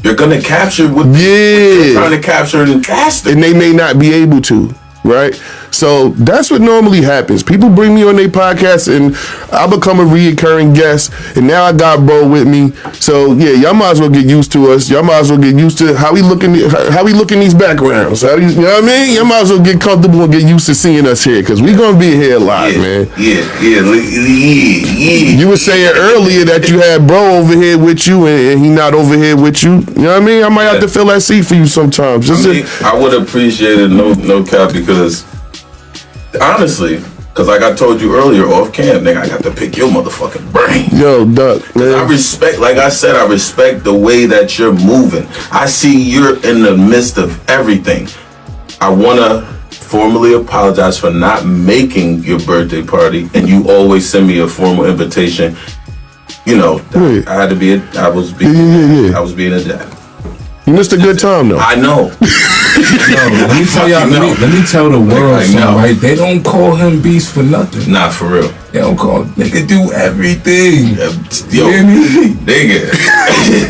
you're gonna capture what you're trying to capture and faster. And they may not be able to, right? So that's what normally happens. People bring me on their podcast and I become a reoccurring guest, and now I got bro with me. So yeah, y'all might as well get used to us. Y'all might as well get used to how we look in these backgrounds. You know what I mean? Y'all might as well get comfortable and get used to seeing us here, because we gonna be here a lot, man. Yeah. You were saying earlier that you had bro over here with you and he not over here with you. You know what I mean? I might have to fill that seat for you sometimes. I would appreciate it, no cap, because honestly, because like I told you earlier off cam, nigga, I got to pick your motherfucking brain. Yo, Duck, man. I respect, like I said, I respect the way that you're moving. I see you're in the midst of everything. I want to formally apologize for not making your birthday party, and you always send me a formal invitation. You know, I had to be I was being a dad. You missed a good time though. I know. Let me tell y'all. Let me tell the world something, right? They don't call him Beast for nothing. Not for real. They don't call. They can do everything. Yo, nigga.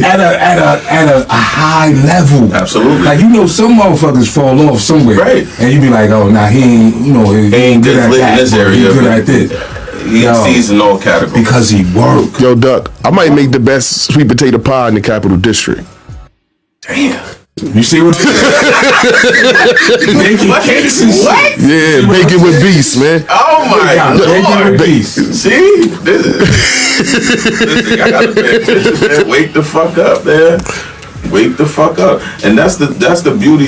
at a high level. Absolutely. Like, some motherfuckers fall off somewhere, right? And you be like, oh, nah, he ain't. He ain't good at that. In this area. He good at this. He sees in all categories because he worked. Yo, Duck, I might make the best sweet potato pie in the Capital District. Damn. You see what? Baking cakes and shit. Yeah, bacon with Beast, man. Oh my God. Bacon with Beast. See? I gotta pay attention, man. Wake the fuck up, man. Wake the fuck up. And that's the beauty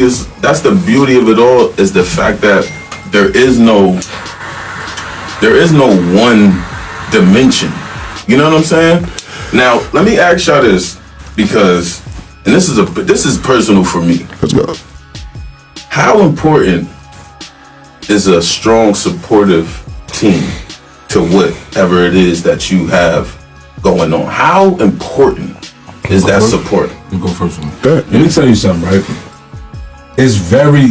of it all, is the fact that there is no one dimension. You know what I'm saying? Now, let me ask y'all this, because, and this is personal for me. Let's go. How important is a strong, supportive team to whatever it is that you have going on? How important is that support? Let me go first. Let me tell you something, right? It's very,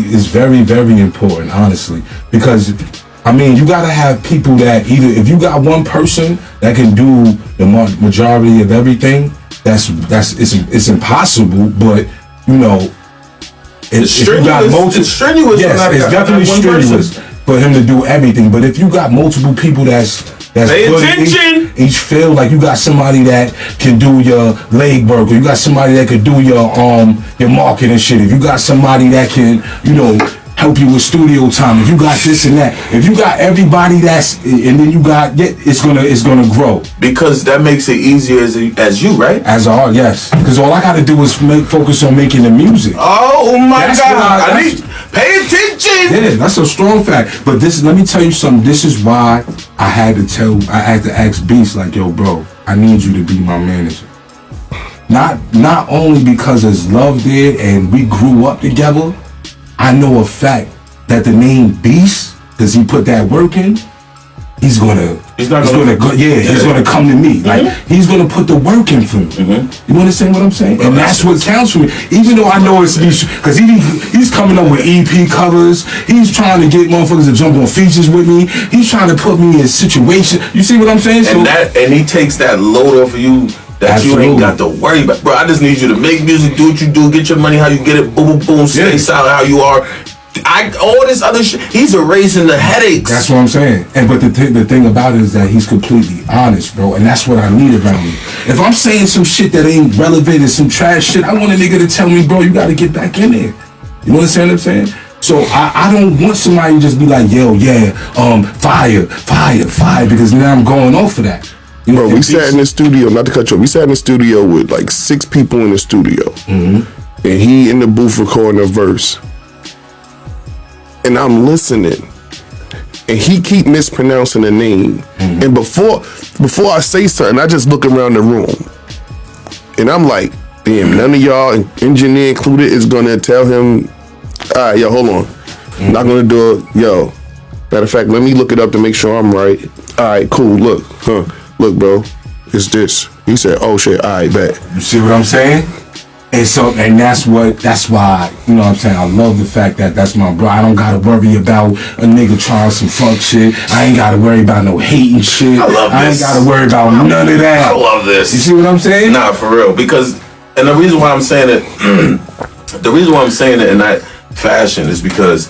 very important, honestly, because you gotta have people that if you got one person that can do the majority of everything, it's impossible. But it's strenuous. It's strenuous. Yes, it's definitely strenuous for him to do everything. But if you got multiple people that's pay attention. Each field, like you got somebody that can do your leg work, or you got somebody that can do your marketing shit. If you got somebody that can help you with studio time, if you got this and that, if you got everybody and then you got it's gonna grow, because that makes it easier as you, right? As all, yes, because all I gotta do is focus on making the music. Oh my God! I need pay attention. Yeah, that's a strong fact. But let me tell you something. This is why I had to ask Beast, like, yo, bro, I need you to be my manager. Not only because there's love there and we grew up together. I know a fact that the name Beast, because he put that work in, he's gonna come to me. Like, he's gonna put the work in for me. You understand what I'm saying? And that's what counts for me. Even though I know it's because he's coming up with EP covers. He's trying to get motherfuckers to jump on features with me. He's trying to put me in situations. You see what I'm saying? And he takes that load off of you. That absolutely. You ain't got to worry about. Bro, I just need you to make music, do what you do, get your money how you get it, boom, boom, boom, stay solid how you are. all this other shit. He's erasing the headaches. That's what I'm saying. But the thing about it is that he's completely honest, bro. And that's what I need around me. If I'm saying some shit that ain't relevant and some trash shit, I want a nigga to tell me, bro, you gotta get back in there. You understand what I'm saying? So I don't want somebody to just be like, yo, yeah, fire, because now I'm going off of that. You know, bro, we sat in the studio, not to cut you off, we sat in the studio with like 6 people in the studio. And he in the booth recording a verse. And I'm listening. And he keep mispronouncing the name. And before I say something, I just look around the room. And I'm like, damn, none of y'all, engineer included, is gonna tell him, all right, yo, hold on. Not gonna do it. Yo, matter of fact, let me look it up to make sure I'm right. All right, cool, look, bro, it's this. He said, oh shit, all right, bet. You see what I'm saying? And so, and that's why, you know what I'm saying, I love the fact that that's my bro. I don't gotta worry about a nigga trying some fuck shit. I ain't gotta worry about no hating shit. I ain't gotta worry about none of that. I love this. You see what I'm saying? Nah, for real. Because, and the reason why I'm saying it, in that fashion is because,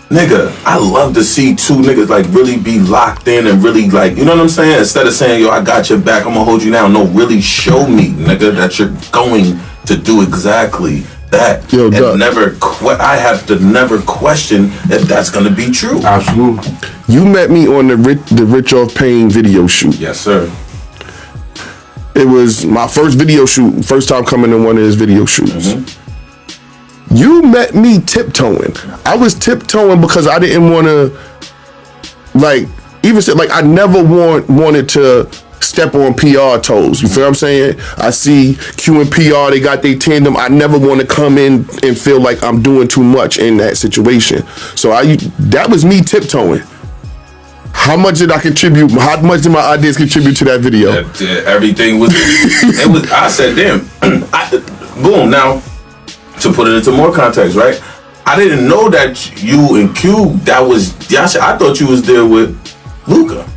nigga, I love to see 2 niggas like really be locked in and really like, you know what I'm saying? Instead of saying, yo, I got your back, I'm gonna hold you down. No, really show me, nigga, that you're going to do exactly that. Yo, and Doug, I have to never question if that's gonna be true. Absolutely. you met me on the Rich Off Pain video shoot. Yes, sir. It was my first video shoot, first time coming to one of his video shoots. You met me tiptoeing. I was tiptoeing because I didn't want to, like, even say, like, I never wanted to step on PR toes. You feel what I'm saying? I see Q and PR, they got their tandem. I never want to come in and feel like I'm doing too much in that situation. So that was me tiptoeing. How much did I contribute? How much did my ideas contribute to that video? Everything was, I said, damn, boom, now, to put it into more context, right? I didn't know that you and Q, I thought you was there with Luca.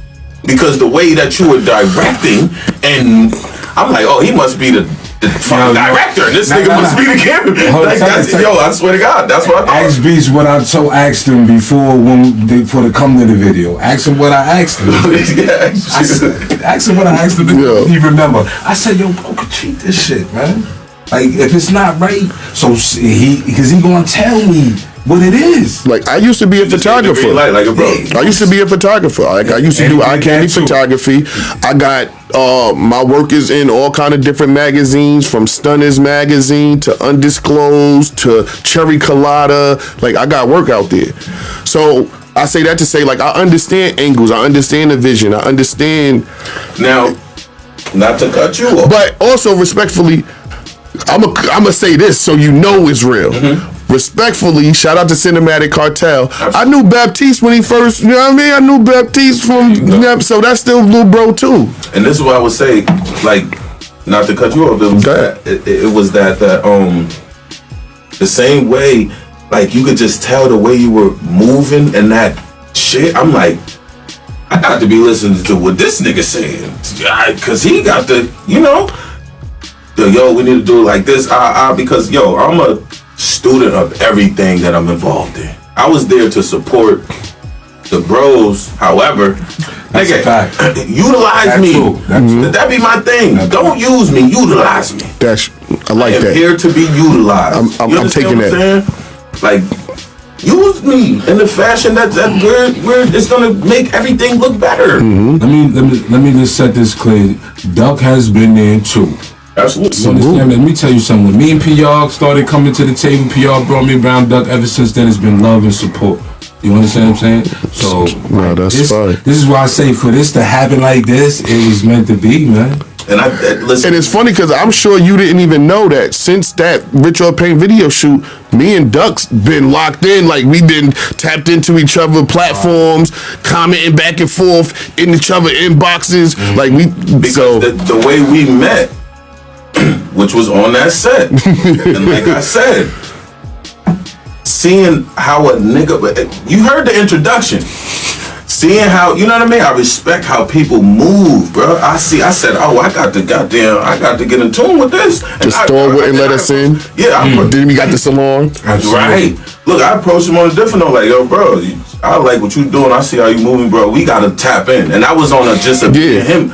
Because the way that you were directing, and I'm like, oh, he must be the fucking director, and this nigga must be the camera. I swear to God, that's what I thought. Ask Beast what I asked him before to come to the video. Ask him what I asked him. Ask him what I asked him. He remember. I said, yo, bro, could treat this shit, man. Like, if it's not right, because he gonna tell me what it is. Like, I used to be a photographer. Like a bro. I used to be a photographer. Like, I used to do eye candy photography. I got my work is in all kind of different magazines, from Stunners magazine to Undisclosed to Cherry Colada. Like, I got work out there. So I say that to say, like, I understand angles. I understand the vision. I understand. Now, not to cut you off, but also respectfully, I'm gonna say this so you know it's real. Respectfully, shout out to Cinematic Cartel. Absolutely. I knew Baptiste when he first, you know what I mean? I knew Baptiste from, so that's still little bro too. And this is what I would say, like, not to cut you off, it was that the same way, like, you could just tell the way you were moving and that shit. I'm like, I got to be listening to what this nigga saying, cause he got the, you know, yo, we need to do it like this, because yo, I'm a student of everything that I'm involved in. I was there to support the bros. However, nigga, utilize me. That be my thing. Don't use me, utilize me. I like that. I'm here to be utilized. I'm taking that. Like, use me in the fashion that where it's gonna make everything look better. Let me just set this clear. Duck has been there too. Absolutely. Let me tell you something. When me and PR started coming to the table, PR brought me around Duck. Ever since then, it's been love and support. You understand what I'm saying? So, that's fine. This is why I say, for this to happen like this, it was meant to be, man. And listen. And it's funny because I'm sure you didn't even know that since that Rich Off Pain video shoot, me and Duck's been locked in. Like, we've been tapped into each other platforms, commenting back and forth in each other inboxes. Like, because the way we met, which was on that set, and like I said, seeing how a nigga, you heard the introduction, seeing how, you know what I mean? I respect how people move, bro. I said, oh, I got to get in tune with this. The store wouldn't let us in. Yeah, Then we got the salon. Right. Look, I approached him on a different note, like, yo, bro, I like what you doing. I see how you moving, bro. We gotta tap in. And I was on him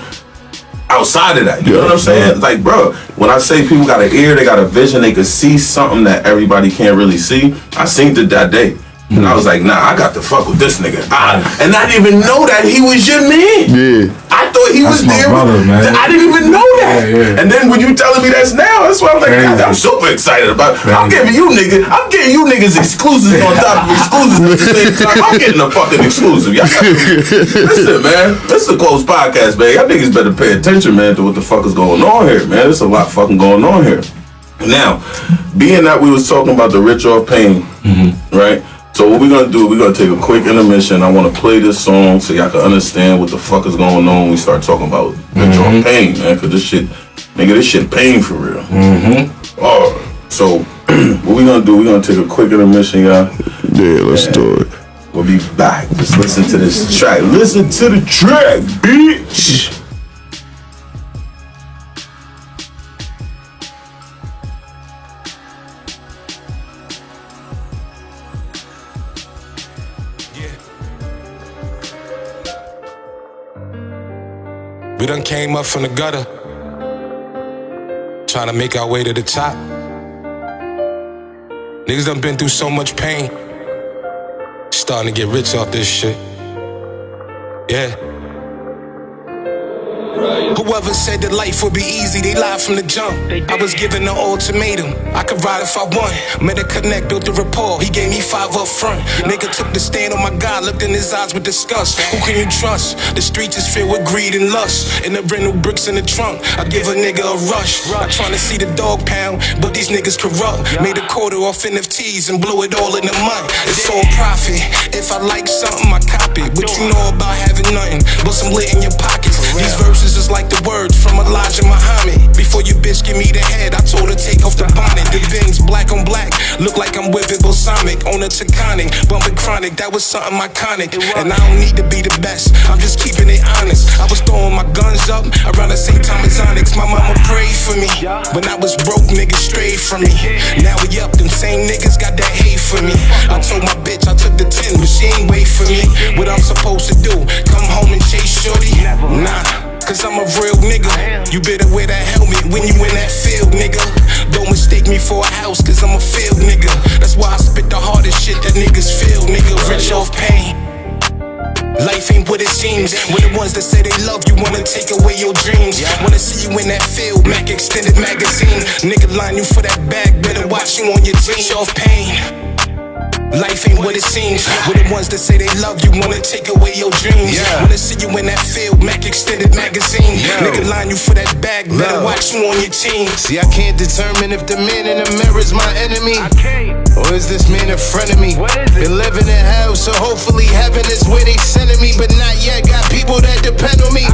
outside of that. You know what I'm saying? Like, bro, when I say people got an ear, they got a vision, they could see something that everybody can't really see. I seen it that day. And I was like, nah, I got to fuck with this nigga. And I didn't even know that he was your man. Yeah. I thought he was there. Brother, man. I didn't even know that. Yeah. And then when you telling me that's now, that's why I'm like, God, I'm super excited about it. I'm giving you niggas exclusives on top of exclusives at the same time. I'm getting a fucking exclusive. Listen, man, this is a closed podcast, man. Y'all niggas better pay attention, man, to what the fuck is going on here, man. There's a lot fucking going on here. Now, being that we was talking about the Rich Off Pain, right? So what we're gonna do, we're gonna take a quick intermission. I wanna play this song so y'all can understand what the fuck is going on when we start talking about Rich Off Pain, man. Cause this shit pain for real. So what we gonna do, we're gonna take a quick intermission, y'all. Yeah, let's do it. We'll be back. Just listen to this track. Listen to the track, bitch. We done came up from the gutter, trying to make our way to the top. Niggas done been through so much pain, starting to get rich off this shit. Yeah. Whoever said that life would be easy, they lied from the jump. I was given an ultimatum, I could ride if I want. Met a connect, built a rapport, he gave me 5 up front. Nigga took the stand on my God, looked in his eyes with disgust. Who can you trust? The streets is filled with greed and lust. In the rental bricks in the trunk, I give a nigga a rush. I'm trying to see the dog pound, but these niggas corrupt. Made a quarter off NFTs and blew it all in the mud. It's all profit, if I like something I copy. What you know about having nothing, but some lit in your pockets. These verses is like the words from Elijah Muhammad. Before you bitch give me the head, I told her take off the bonnet. The Benz black on black, look like I'm with it balsamic. On a Taconic, bumping chronic, that was something iconic. And I don't need to be the best, I'm just keeping it honest. I was throwing my guns up around the same time as Onyx. My mama prayed for me, when I was broke, niggas strayed from me. Now we up, them same niggas got that hate for me. I told my bitch I took the 10, but she ain't wait for me. What I'm supposed to do, come home and chase shorty? Nah, cause I'm a real nigga. You better wear that helmet when you in that field, nigga. Don't mistake me for a house, cause I'm a field nigga. That's why I spit the hardest shit that niggas feel, nigga. Rich off pain. Life ain't what it seems. We're the ones that say they love you, wanna take away your dreams. Wanna see you in that field, Mac Extended magazine. Nigga line you for that bag, better watch you on your team. Rich off pain. Life ain't what it seems. We're the ones that say they love you, wanna take away your dreams. Wanna see you in that field, Mac Extended magazine. Nigga line you for that bag, better watch you on your team. See, I can't determine if the man in the mirror is my enemy, or is this man in front of me? Been living in hell, so hopefully heaven is where they sending me, but not yet. Got people that depend on me.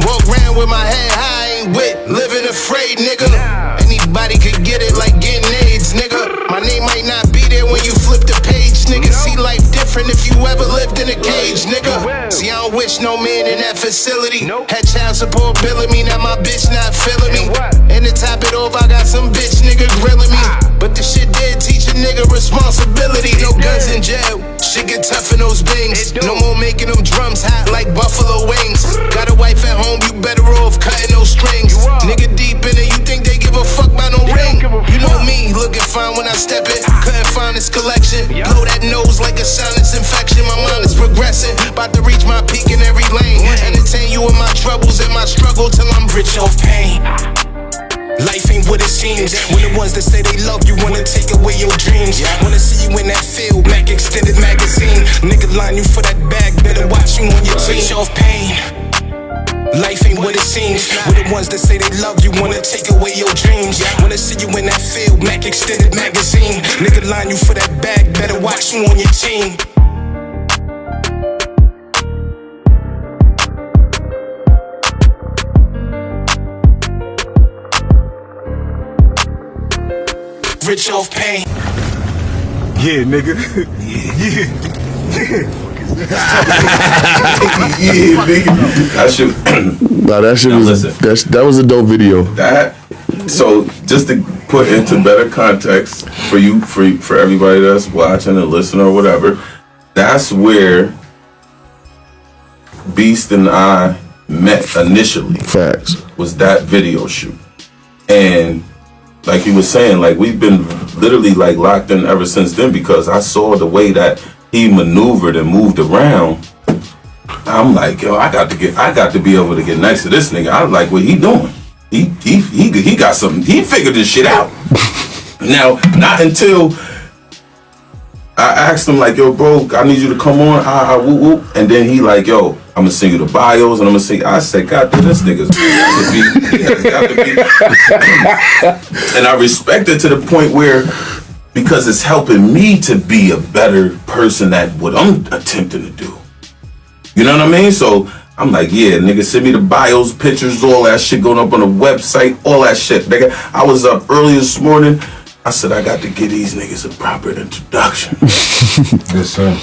Walk around with my head high, ain't with living afraid, nigga. Anybody could get it like getting AIDS, nigga. My name might not be there when you flip the page, nigga. See life different if you ever lived in a cage, nigga. See, I don't wish no man in that facility. Had child support billing me, now my bitch not feeling me. And to top it off, I got some bitch nigga grilling me. But the shit did teach a nigga responsibility. No guns in jail, shit get tough in those bings. No more making them drums hot like buffalo wings. Got a wife at home, you better off cutting those strings. Nigga deep in it, you think they give a fuck about no ring? You know me, looking fine when I step in. Couldn't find this collection. Blow that nose like a sinus infection. My mind is progressing, about to reach my peak in every lane. Entertain you with my troubles and my struggle till I'm rich off pain. Life ain't what it seems. We're the ones that say they love you, wanna take away your dreams. Wanna see you in that field, Mac Extended magazine. Nigga line you for that bag, better watch you on your team. Rich off pain. Life ain't what it seems. We're the ones that say they love you, wanna take away your dreams. Wanna see you in that field, Mac Extended magazine. Nigga line you for that bag, better watch you on your team. Rich off pain. Yeah, nigga. Yeah. Yeah, nigga. That shit. Nah, that shit Now was listen. that was a dope video. So just to put into better context for you, for everybody that's watching and listening or whatever, that's where Beast and I met initially. Facts. Was that video shoot. And like you were saying, like we've been literally like locked in ever since then, because I saw the way that he maneuvered and moved around. I'm like, yo, I got to be able to get next to this nigga. I like what he doing. He got something. He figured this shit out. Now, not until I asked him like, yo, bro, I need you to come on. Whoop, whoop. And then he like, yo, I'm gonna sing you the bios, and I'm gonna sing. I said, God, this nigga's got to be. And I respect it to the point where, because it's helping me to be a better person at what I'm attempting to do. You know what I mean? So I'm like, yeah, nigga, send me the bios, pictures, all that shit going up on the website, all that shit. Nigga, I was up early this morning. I said, I got to give these niggas a proper introduction. Yes, sir.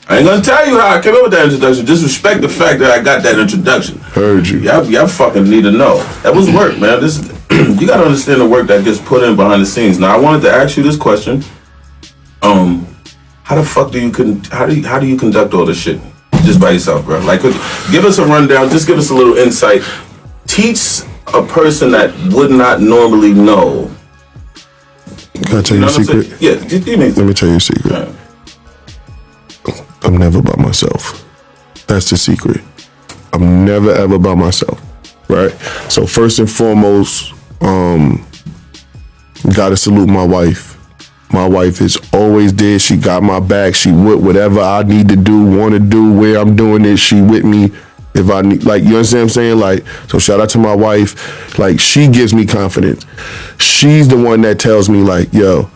I ain't gonna tell you how I came up with that introduction. Just respect the fact that I got that introduction. Heard you. Y'all fucking need to know. That was work, man. This you gotta understand the work that gets put in behind the scenes. Now I wanted to ask you this question. How the fuck do you conduct all this shit just by yourself, bro? Like, give us a rundown. Just give us a little insight. Teach a person that would not normally know. Can I tell you a secret? Yeah, let me tell you a secret. Yeah. I'm never by myself. That's the secret. I'm never ever by myself, right? So first and foremost, gotta salute my wife. My wife is always there. She got my back. She with whatever I need to do, want to do, where I'm doing it. She with me. If I need, like, you understand what I'm saying? Like, so shout out to my wife. Like, she gives me confidence. She's the one that tells me, like, yo,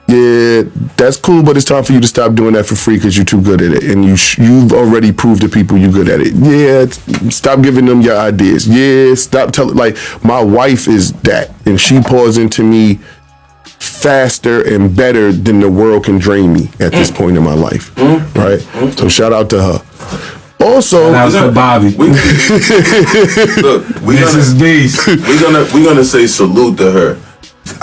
yeah, that's cool, but it's time for you to stop doing that for free because you're too good at it. And you've already proved to people you're good at it. Yeah, stop giving them your ideas. Yeah, stop telling, like, my wife is that. And she pours into me faster and better than the world can drain me at this point in my life. Right? So shout out to her. Also, shout out to Bobby. Look, Mrs. Beast. We're gonna say salute to her.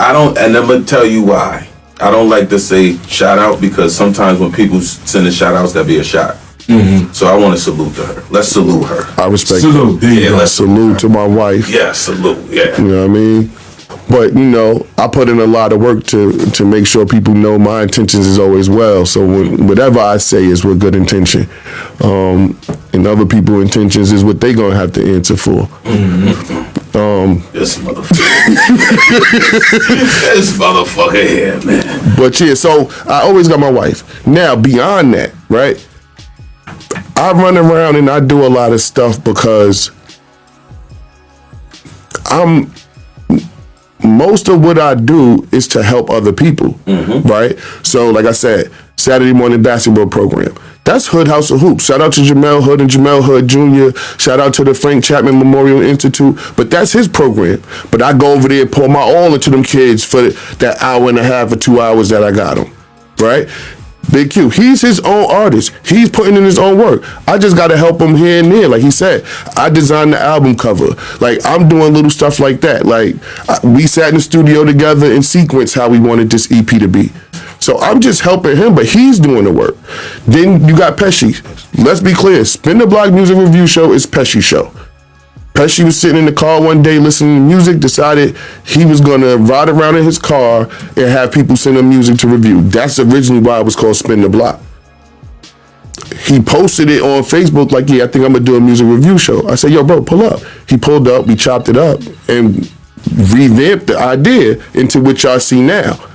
And I'm gonna tell you why. I don't like to say shout out, because sometimes when people send shout outs, that be a shot. So I want to salute to her. Let's salute her. I respect salute. her. Yeah, let's salute to my wife. Yeah, salute. Yeah. You know what I mean? But, you know, I put in a lot of work to make sure people know my intentions is always well. So whatever I say is with good intention. And other people's intentions is what they going to have to answer for. This motherfucker. This motherfucker here, man. But yeah, so I always got my wife. Now, beyond that, right? I run around and I do a lot of stuff because most of what I do is to help other people, right? So, like I said, Saturday morning basketball program. That's Hood House of Hoops. Shout out to Jamel Hood and Jamel Hood Jr. Shout out to the Frank Chapman Memorial Institute. But that's his program. But I go over there, pour my all into them kids for that hour and a half or 2 hours that I got them, right? Big Q, he's his own artist. He's putting in his own work. I just got to help him here and there. Like he said, I designed the album cover. Like, I'm doing little stuff like that. Like, we sat in the studio together in sequence how we wanted this EP to be. So I'm just helping him, but he's doing the work. Then you got Pesci. Let's be clear. Spin the Block Music Review Show is Pesci's show. Pesci was sitting in the car one day listening to music, decided he was going to ride around in his car and have people send him music to review. That's originally why it was called Spin the Block. He posted it on Facebook like, yeah, I think I'm going to do a music review show. I said, yo, bro, pull up. He pulled up, we chopped it up, and revamped the idea into what y'all see now.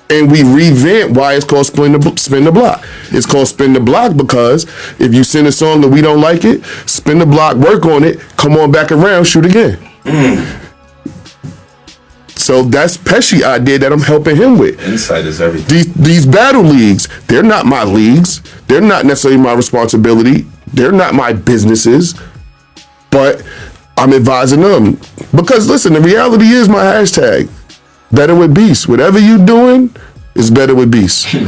And we revamped why it's called Spin the Block. It's called Spin the Block because if you send a song that we don't like it, spin the block, work on it, come on back around, shoot again. So that's Pesci's idea that I'm helping him with. Insight is everything. These battle leagues, they're not my leagues. They're not necessarily my responsibility. They're not my businesses. But I'm advising them. Because listen, the reality is my hashtag. Better with Beast. Whatever you doing, It's better with beasts. And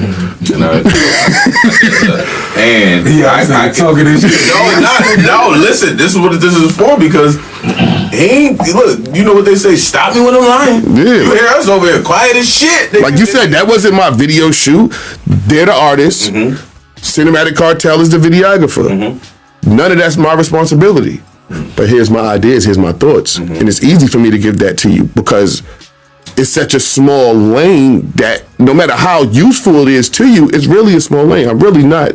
I talking this shit. No, listen, this is what this is for, because he ain't, look, you know what they say, stop me when I'm lying. Yeah. You hear us over here quiet as shit. Like you said, that wasn't my video shoot. They're the artists. Cinematic Cartel is the videographer. None of that's my responsibility. But here's my ideas, here's my thoughts. And it's easy for me to give that to you because it's such a small lane that no matter how useful it is to you, it's really a small lane. I'm really not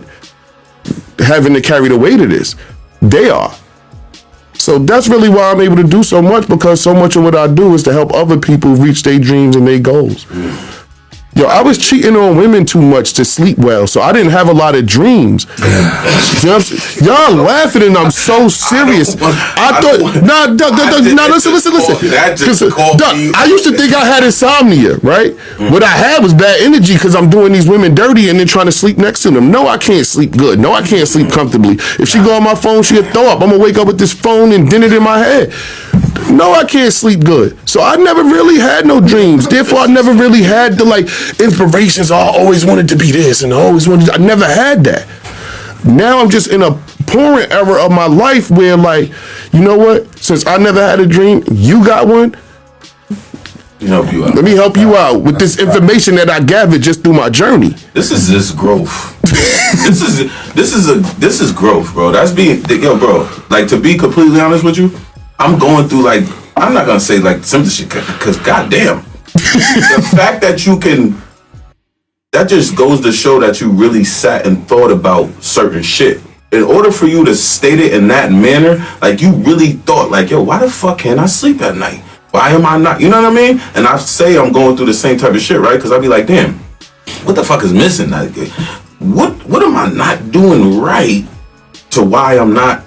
having to carry the weight of this. They are. So that's really why I'm able to do so much, because so much of what I do is to help other people reach their dreams and their goals. Yo, I was cheating on women too much to sleep well, so I didn't have a lot of dreams. You know what I'm saying? Y'all laughing and I'm so serious. Listen. I used to think I had insomnia, right? What I had was bad energy because I'm doing these women dirty and then trying to sleep next to them. No, I can't sleep good. No, I can't sleep comfortably. If she go on my phone, she'll throw up. I'm gonna wake up with this phone and dent it in my head. No, I can't sleep good. So I never really had no dreams. Therefore, I never really had the inspirations. I always wanted to be this and I never had that. Now I'm just in a pouring era of my life where you know what? Since I never had a dream, you got one. Let me help you out with this information that I gathered just through my journey. This is growth. this is growth, bro. That's being, bro. To be completely honest with you, I'm going through I'm not gonna say some shit, because goddamn, the fact that you can, that just goes to show that you really sat and thought about certain shit. In order for you to state it in that manner, you really thought, yo, why the fuck can't I sleep at night? Why am I not? You know what I mean? And I say I'm going through the same type of shit, right? Because I be like, damn, what the fuck is missing? What am I not doing right to why I'm not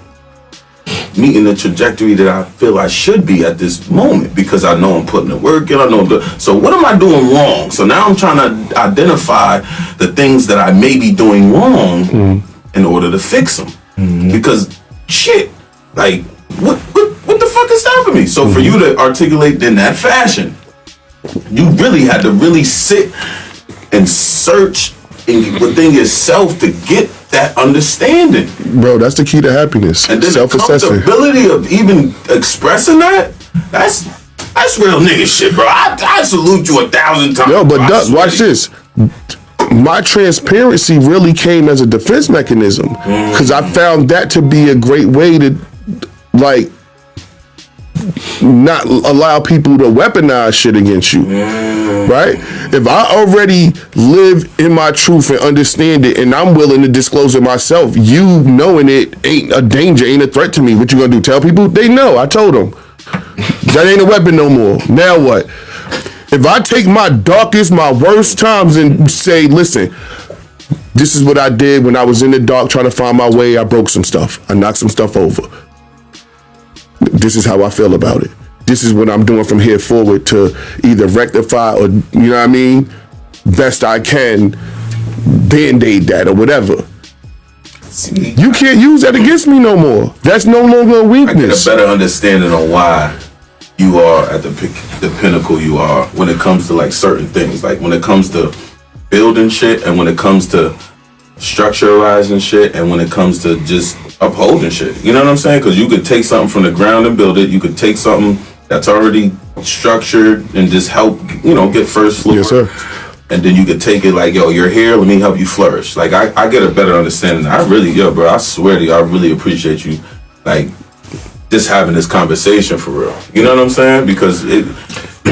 meeting the trajectory that I feel I should be at this moment? Because I know I'm putting the work in, I know I'm doing. So what am I doing wrong? So now I'm trying to identify the things that I may be doing wrong in order to fix them. Because shit, what the fuck is stopping me? So for you to articulate in that fashion, you really had to really sit and search within yourself to get that understanding. Bro, that's the key to happiness. And then self-assessing. The comfortability of even expressing that's real nigga shit, bro. I salute you 1,000 times. Yo, but Duck, watch this. My transparency really came as a defense mechanism, because I found that to be a great way to not allow people to weaponize shit against you. Right? If I already live in my truth and understand it, and I'm willing to disclose it myself, you knowing it ain't a danger, ain't a threat to me. What you gonna do? Tell people? They know. I told them. That ain't a weapon no more. Now what? If I take my darkest, my worst times and say, listen, this is what I did when I was in the dark trying to find my way. I broke some stuff. I knocked some stuff over. This is how I feel about it. This is what I'm doing from here forward to either rectify or, you know what I mean, best I can, band-aid that or whatever. See, you can't use that against me no more. That's no longer a weakness. I get a better understanding on why you are at the pinnacle you are when it comes to certain things. When it comes to building shit, and when it comes to structuralizing shit, and when it comes to just upholding shit. You know what I'm saying? Because you could take something from the ground and build it. You could take something that's already structured and just help, get first floor. Yes, sir. And then you could take it yo, you're here, let me help you flourish. I get a better understanding. I really, bro, I swear to you, I really appreciate you, just having this conversation for real. You know what I'm saying? Because you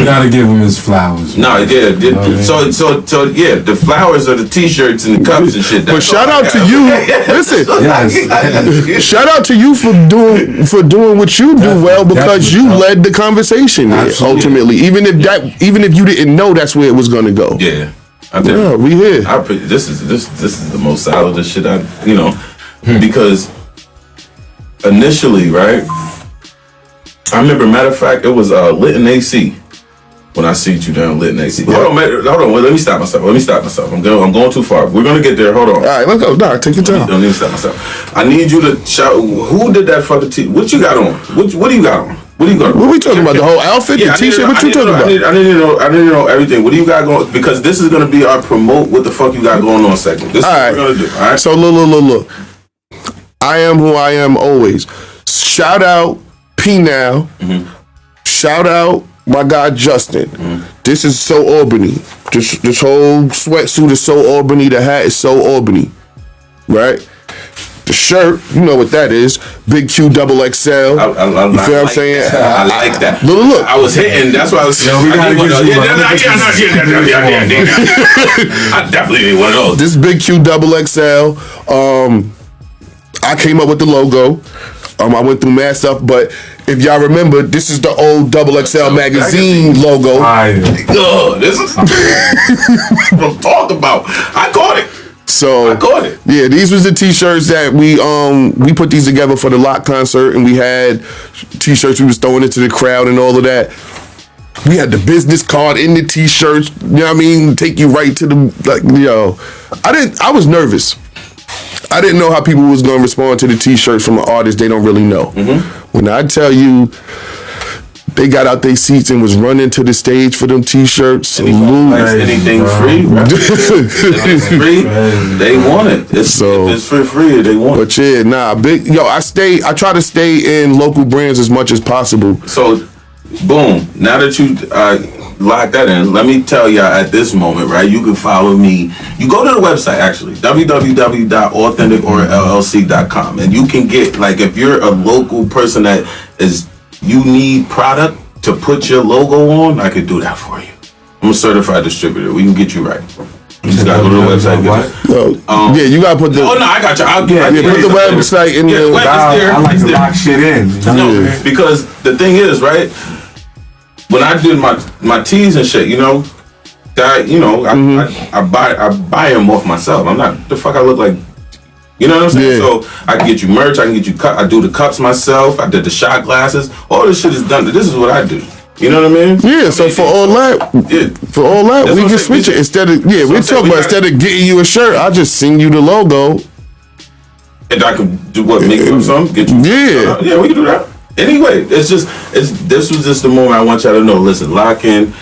gotta give him his flowers. No, yeah. So yeah, the flowers are the T-shirts and the cups and shit. But shout out to you. Listen, shout out to you for doing what you do well, because you led the conversation here, ultimately. Even if you didn't know that's where it was gonna go. Yeah, yeah, we here. This is the most solid shit because initially, right? I remember, matter of fact, it was Lit AC. When I see you down lit and AC. Hold on. Let me stop myself. I'm going too far. We're gonna get there. Hold on. All right, let's go. Nah, take your time. Don't need to stop myself. I need you to shout. Who did that fucking T? What you got on? What do you got on? What are you going? What we talking about? The whole outfit, the t-shirt. What you talking about? I need to know everything. What do you got going? Because this is going to be our promote. What the fuck you got going on segment? This is what we're gonna do. All right. So look. I am who I am always. Shout out P Now. Shout out my guy Justin. This is so Albany. This whole sweatsuit is so Albany. The hat is so Albany, right? The shirt, you know what that is. Big Q double XL. You feel what I'm saying? I like that. Look. I was hitting. That's why I was. I definitely need one of those. This Big Q double XL. I came up with the logo. I went through mad stuff, but if y'all remember, this is the old Double XL magazine logo. This is what I'm talking about. I caught it. So I caught it. Yeah, these was the t-shirts that we put these together for the Lock concert, and we had t-shirts we was throwing into the crowd and all of that. We had the business card in the t-shirts. You know what I mean? Take you right to the I was nervous. I didn't know how people was gonna respond to the t-shirts from an artist they don't really know. When I tell you they got out their seats and was running to the stage for them t-shirts. Anything free, right? If it's free, they want it. If it's for free, they want it. But yeah, I try to stay in local brands as much as possible. So, boom, now that you lock that in, let me tell y'all at this moment, right? You can follow me. You go to the website, actually, www.authenticallc.com, and you can get, like, if you're a local person that you need product to put your logo on, I could do that for you. I'm a certified distributor. We can get you right. You just gotta go to the website. You gotta put the. Oh no, I got you. I'll get put the website in there. I like to lock shit in. No, because the thing is, right? When I did my tees and shit, that I buy them off myself. I'm not the fuck I look like. You know what I'm saying? Yeah. So I can get you merch. I can get you I do the cups myself. I did the shot glasses. All this shit is done. This is what I do. You know what I mean? Yeah. So for all that, we can switch it instead of instead of getting you a shirt, I just send you the logo. And I can do what? Make you something? Get you? Yeah. Yeah, we can do that. Anyway, this was just the moment I want y'all to know. Listen, lock in.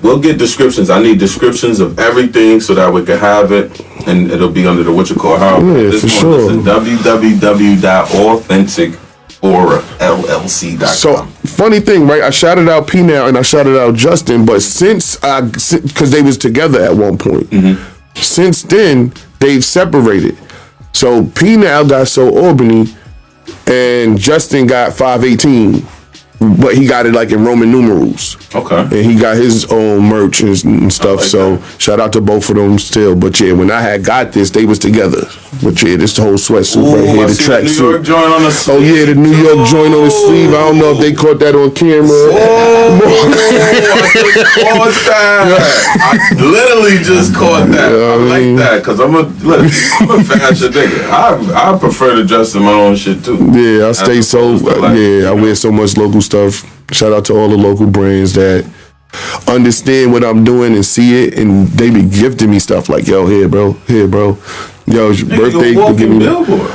We'll get descriptions. I need descriptions of everything so that we can have it, and it'll be under the for sure. Listen, www.authenticallc.com. So funny thing, right? I shouted out P Now and I shouted out Justin, but because they was together at one point, since then they've separated. So P Now got So Albany, and Justin got 518. But he got it like in Roman numerals. Okay. And he got his own merch and stuff. Like so shout out to both of them still. But yeah, when I had got this, they was together. But yeah, this whole sweatsuit right here, the track suit. New York joint on the sleeve. Oh yeah, the New York joint on the sleeve. I don't know if they caught that on camera. I literally just caught that. I like that because I'm a fashion nigga. I prefer to dress in my own shit too. Yeah, I wear so much local stuff. Shout out to all the local brands that understand what I'm doing and see it, and they be gifting me stuff like, yo, here, bro. Yo, it's your birthday.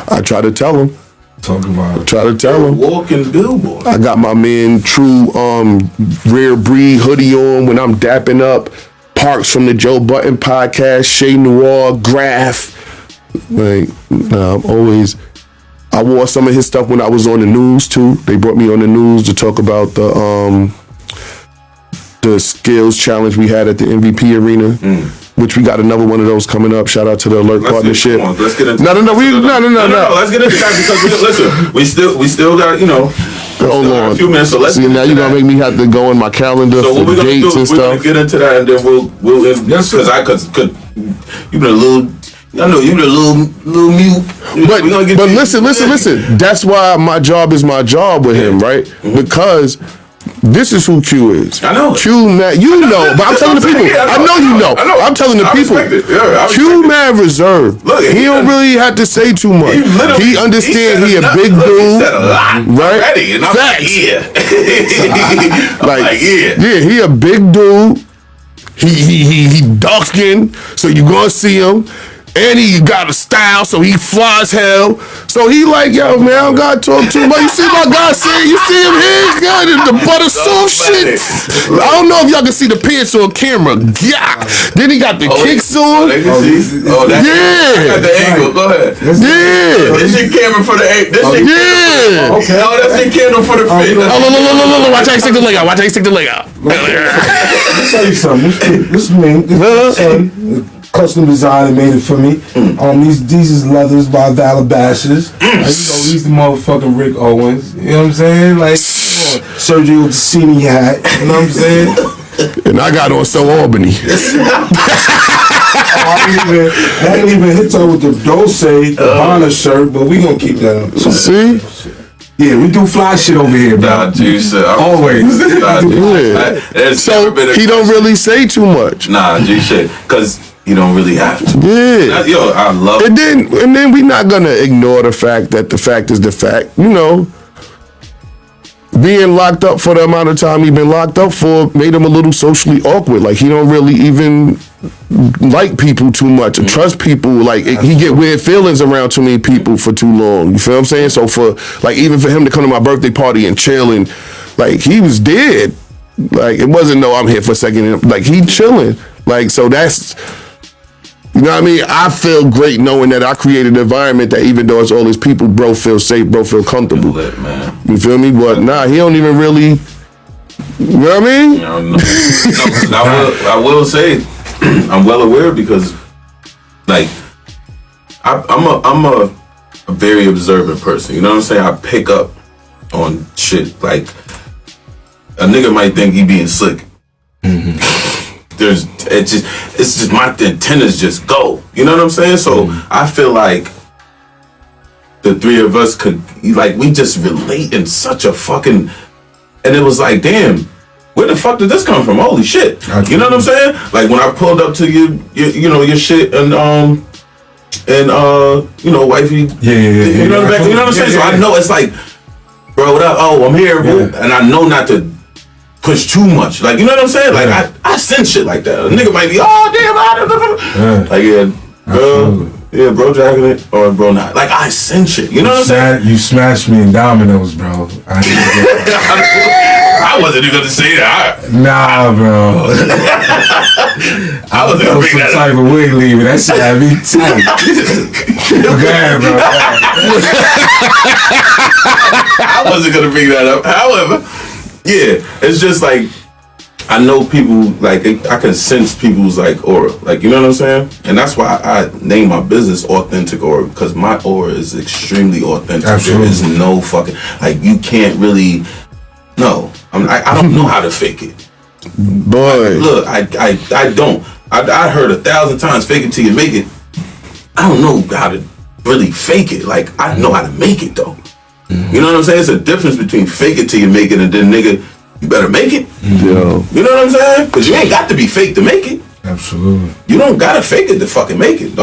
I try to tell them. Walking billboard. I got my man True Rare Breed hoodie on when I'm dapping up Parks from the Joe Button podcast, Shay Noir, Graph. I wore some of his stuff when I was on the news too. They brought me on the news to talk about the skills challenge we had at the MVP arena, which we got another one of those coming up. Shout out to the Alert Partnership. Let's get into No. Let's get into that because we still got hold on a few minutes. So let's see. Now you're gonna make me have to go in my calendar for dates and stuff. We're gonna get into that and then we'll because you've been a little. I know you're a little mute. But listen. That's why my job is my job with him, right? Because this is who Q is. I know. Q, man, but I'm telling the people. I know you know. I'm telling the people. Q, man, reserved. Look, he don't really have to say too much. He understands he a big dude. He said a lot right? already, and I'm like, yeah, he a big dude. He dark skinned, so you gonna see him. And he got a style, so he fly as hell. So he like, yo, man, I don't gotta talk too much. You see my guy saying, you see him here? Got the butter soft shit. I don't know if y'all can see the pants on camera. Yeah. Then he got the kicks on. They can see. That's I got the angle. Go ahead. Yeah. This your camera for the this your Yeah. Okay. No, that's your camera for the fit. Look. Watch how he stick the leg out. Watch how he stick the leg out. Let me tell you something. This is me. This is custom design and made it for me. These is leathers by Calabasas. He's the motherfucking Rick Owens. You know what I'm saying? Like, Sergio with the Cini hat. You know what I'm saying? And I got on So Albany. I didn't even hit her with the Dulce Gabbana shirt, but we gonna keep that up. See? Yeah, we do fly shit over here, bro. Nah, dude, always. So he don't really say too much. Nah, G shit, cause you don't really have to. Yeah. Yo, I love it. And then we not gonna ignore the fact that the fact is the fact. You know, being locked up for the amount of time he been locked up for made him a little socially awkward. Like he don't really even like people too much or trust people. Like he get weird feelings around too many people for too long. You feel what I'm saying? So for like even for him to come to my birthday party and chill and like he was dead. Like it wasn't no I'm here for a second. Like he chilling. Like so that's. You know what I mean? I feel great knowing that I created an environment that even though it's all these people, bro feel safe, bro feel comfortable. Lit, man. You feel me? But nah, he don't even really. You know what I mean? I will say, I'm well aware because, like, I'm a very observant person. You know what I'm saying? I pick up on shit. Like, a nigga might think he being slick. It's just my antennas just go. You know what I'm saying? So I feel like the three of us could we just relate in such a fucking, and it was like, damn, where the fuck did this come from? Holy shit. You know what I'm saying? Like when I pulled up to your shit and wifey. Yeah. You know what I'm saying? So I know it's like, bro, what up? Oh, I'm here, boo. And I know not to push too much, like you know what I'm saying? Like I send shit like that. A nigga might be, oh damn, like bro dragging it or bro not. Like I send shit. You know what I'm saying? You smashed me in dominoes, bro. I wasn't even gonna say that. Nah, bro. I was gonna bring some that type up. of wig leaving. That shit had me tight. Go ahead, bro. I wasn't gonna bring that up. However. Yeah, it's just like I know people, like I can sense people's like aura, like you know what I'm saying, and that's why I name my business Authentic Aura because my aura is extremely authentic. Absolutely. There is no fucking you can't really. No, I don't know how to fake it. Boy, Look, I don't. I heard 1,000 times fake it till you make it. I don't know how to really fake it. Like I know how to make it though. You know what I'm saying? It's a difference between fake it till you make it and then nigga, you better make it. yo. You know what I'm saying? Because you ain't got to be fake to make it. Absolutely. You don't gotta fake it to fucking make it.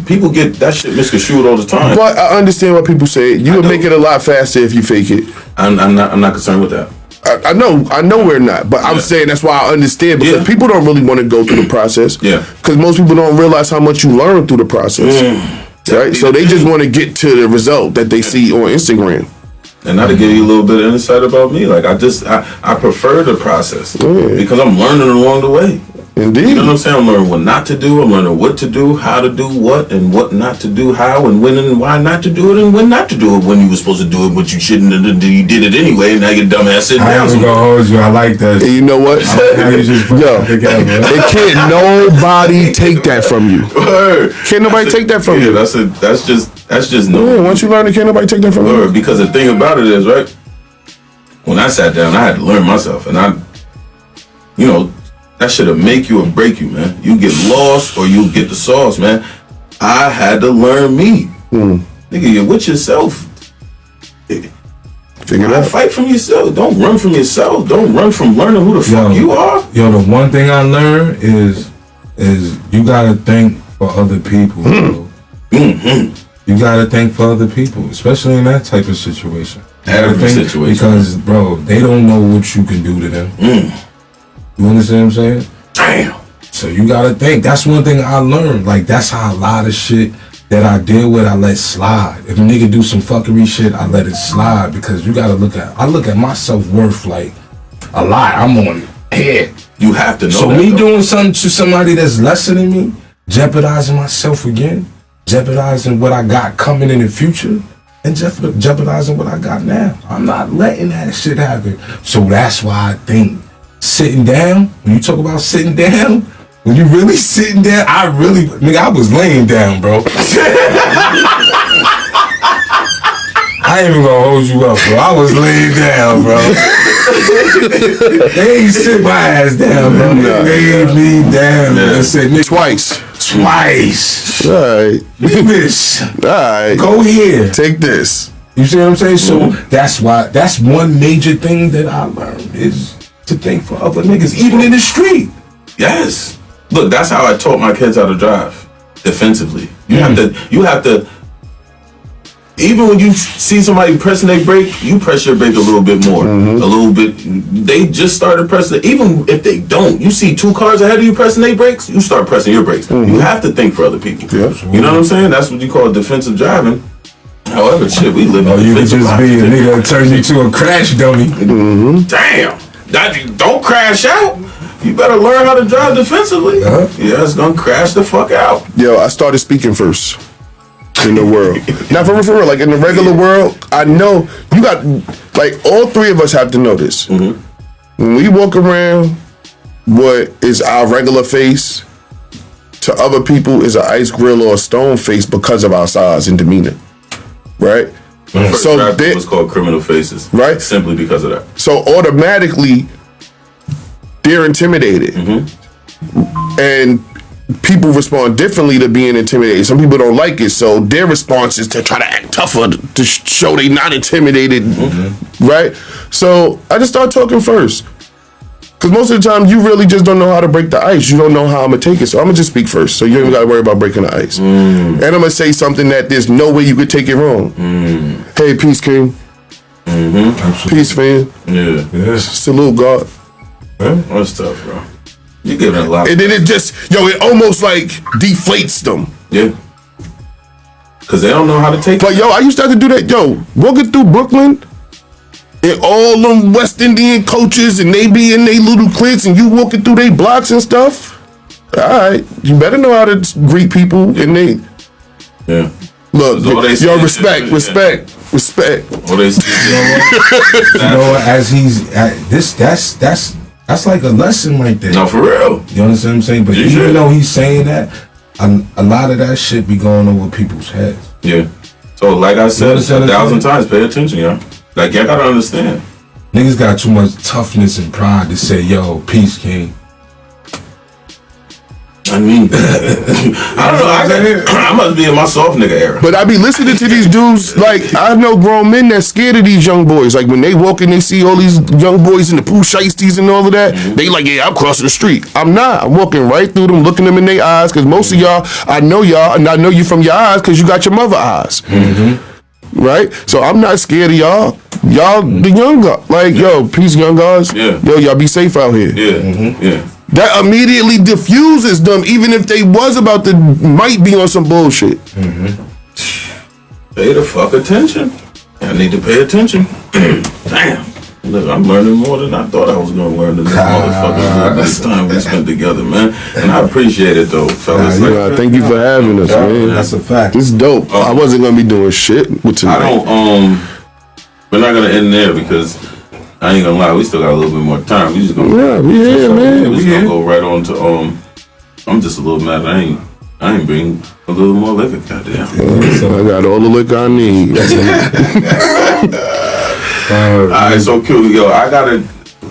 People get that shit misconstrued all the time. But I understand what people say. You would make it a lot faster if you fake it. I'm not concerned with that. I know we're not, but I'm saying that's why I understand because people don't really want to go through the process. Yeah. Because most people don't realize how much you learn through the process. Right? So they just want to get to the result that they see on Instagram. And now to give you a little bit of insight about me, like I prefer the process because I'm learning along the way. Indeed. You know what I'm saying? I'm learning what not to do. I'm learning what to do, how to do what, and what not to do, how and when and why not to do it, and when not to do it, when you were supposed to do it, but you shouldn't have done. You did it anyway, and now your dumb ass sitting down. I ain't gonna hold you. I like that. And you know what? It can't nobody take that from you. Can't nobody take that from you. That's just no. Yeah, once you learn it, can't nobody take that from you. Because the thing about it is, right, when I sat down, I had to learn myself, and that shit'll make you or break you, man. You get lost or you get the sauce, man. I had to learn me. Nigga, you're with yourself. Figure it out. Fight from yourself. Don't run from yourself. Don't run from learning who the fuck you are. Yo, the one thing I learned is you gotta think for other people. Bro. You gotta think for other people, especially in that type of situation. Every situation. Because, bro, they don't know what you can do to them. You understand what I'm saying? Damn. So you gotta think. That's one thing I learned. Like, that's how a lot of shit that I deal with, I let slide. If a nigga do some fuckery shit, I let it slide, because you gotta I look at my self-worth like a lot. I'm on head. You have to know So that, me though. doing something to somebody that's lesser than me, jeopardizing myself again, jeopardizing what I got coming in the future, and jeopardizing what I got now. I'm not letting that shit happen. So that's why I think sitting down, when you talk about sitting down, when you really sitting down, I was laying down, bro. I ain't even gonna hold you up, bro. I was laying down, bro. They ain't sit my ass down, bro. They laid me down and said, "Nigga, Twice. Alright. Miss, Alright. go here. Take this. You see what I'm saying? So that's one major thing that I learned is to think for other niggas, even in the street. Yes. Look, that's how I taught my kids how to drive defensively. You have to. Even when you see somebody pressing their brake, you press your brake a little bit more, a little bit. They just started pressing it. Even if they don't, you see 2 cars ahead of you pressing their brakes, you start pressing your brakes. You have to think for other people. Yeah. You know what I'm saying? That's what you call defensive driving. However, shit, we live in You could defensive just be a lives. nigga that turns you to a crash dummy. Damn. Don't crash out. You better learn how to drive defensively. Yeah, it's gonna crash the fuck out. Yo, I started speaking first in the world. Not for real, like in the regular world, I know you got, like, all 3 of us have to know this. When we walk around, what is our regular face to other people is an ice grill or a stone face because of our size and demeanor, right? First So draft they- was called Criminal Faces, Right. Simply because of that. So automatically, they're intimidated. And people respond differently to being intimidated. Some people don't like it, so their response is to try to act tougher to show they not intimidated, right? So I just start talking first. Because most of the time, you really just don't know how to break the ice. You don't know how I'm going to take it. So I'm going to just speak first. So you ain't got to worry about breaking the ice. And I'm going to say something that there's no way you could take it wrong. Hey, peace, King. Peace, fam. Yeah. Salute, God. That's tough, bro. You giving a lot. And then it almost like deflates them. Yeah. Because they don't know how to take But it. yo, I used to have to do that. Yo, walking through Brooklyn, and all them West Indian coaches, and they be in they little cliques, and you walking through they blocks and stuff. All right, you better know how to greet people, and they Yeah. look. So they say Yo, is respect. Or they You know, as he's that's like a lesson right there. No, for real. You understand what I'm saying? But You even should. though he's saying that, a lot of that shit be going over people's heads. Yeah. So, like I said, understand 1,000 what I'm times, pay attention, y'all. Like, y'all gotta understand. Niggas got too much toughness and pride to say, "Yo, peace, king." I mean, I don't know. I must be in my soft nigga era. But I be listening to these dudes, like, I know grown men that's scared of these young boys. Like, when they walk in, they see all these young boys in the pool shiesties and all of that, they like, yeah, I'm crossing the street. I'm not. I'm walking right through them, looking them in their eyes, because most of y'all, I know y'all, and I know you from your eyes, because you got your mother eyes. Right? So I'm not scared of y'all. Y'all, the young guys. Like, yo, peace, young guys. Yeah. Yo, y'all be safe out here. Yeah. Yeah. That immediately diffuses them, even if they was about to, might be on some bullshit. Pay the fuck attention. I need to pay attention. Damn. Look, I'm learning more than I thought I was gonna learn in this motherfucker this time we spent together, man. And I appreciate it though, fellas. Thank you for having us, man. That's a fact. It's dope. I wasn't gonna be doing shit with tonight. I don't. We're not gonna end there because I ain't gonna lie. We still got a little bit more time. We just gonna. Yeah, we here, man. We just gonna go right on to. I'm just a little mad. I ain't bring a little more liquor. Goddamn. I got all the liquor I need. Alright, so cool. Yo,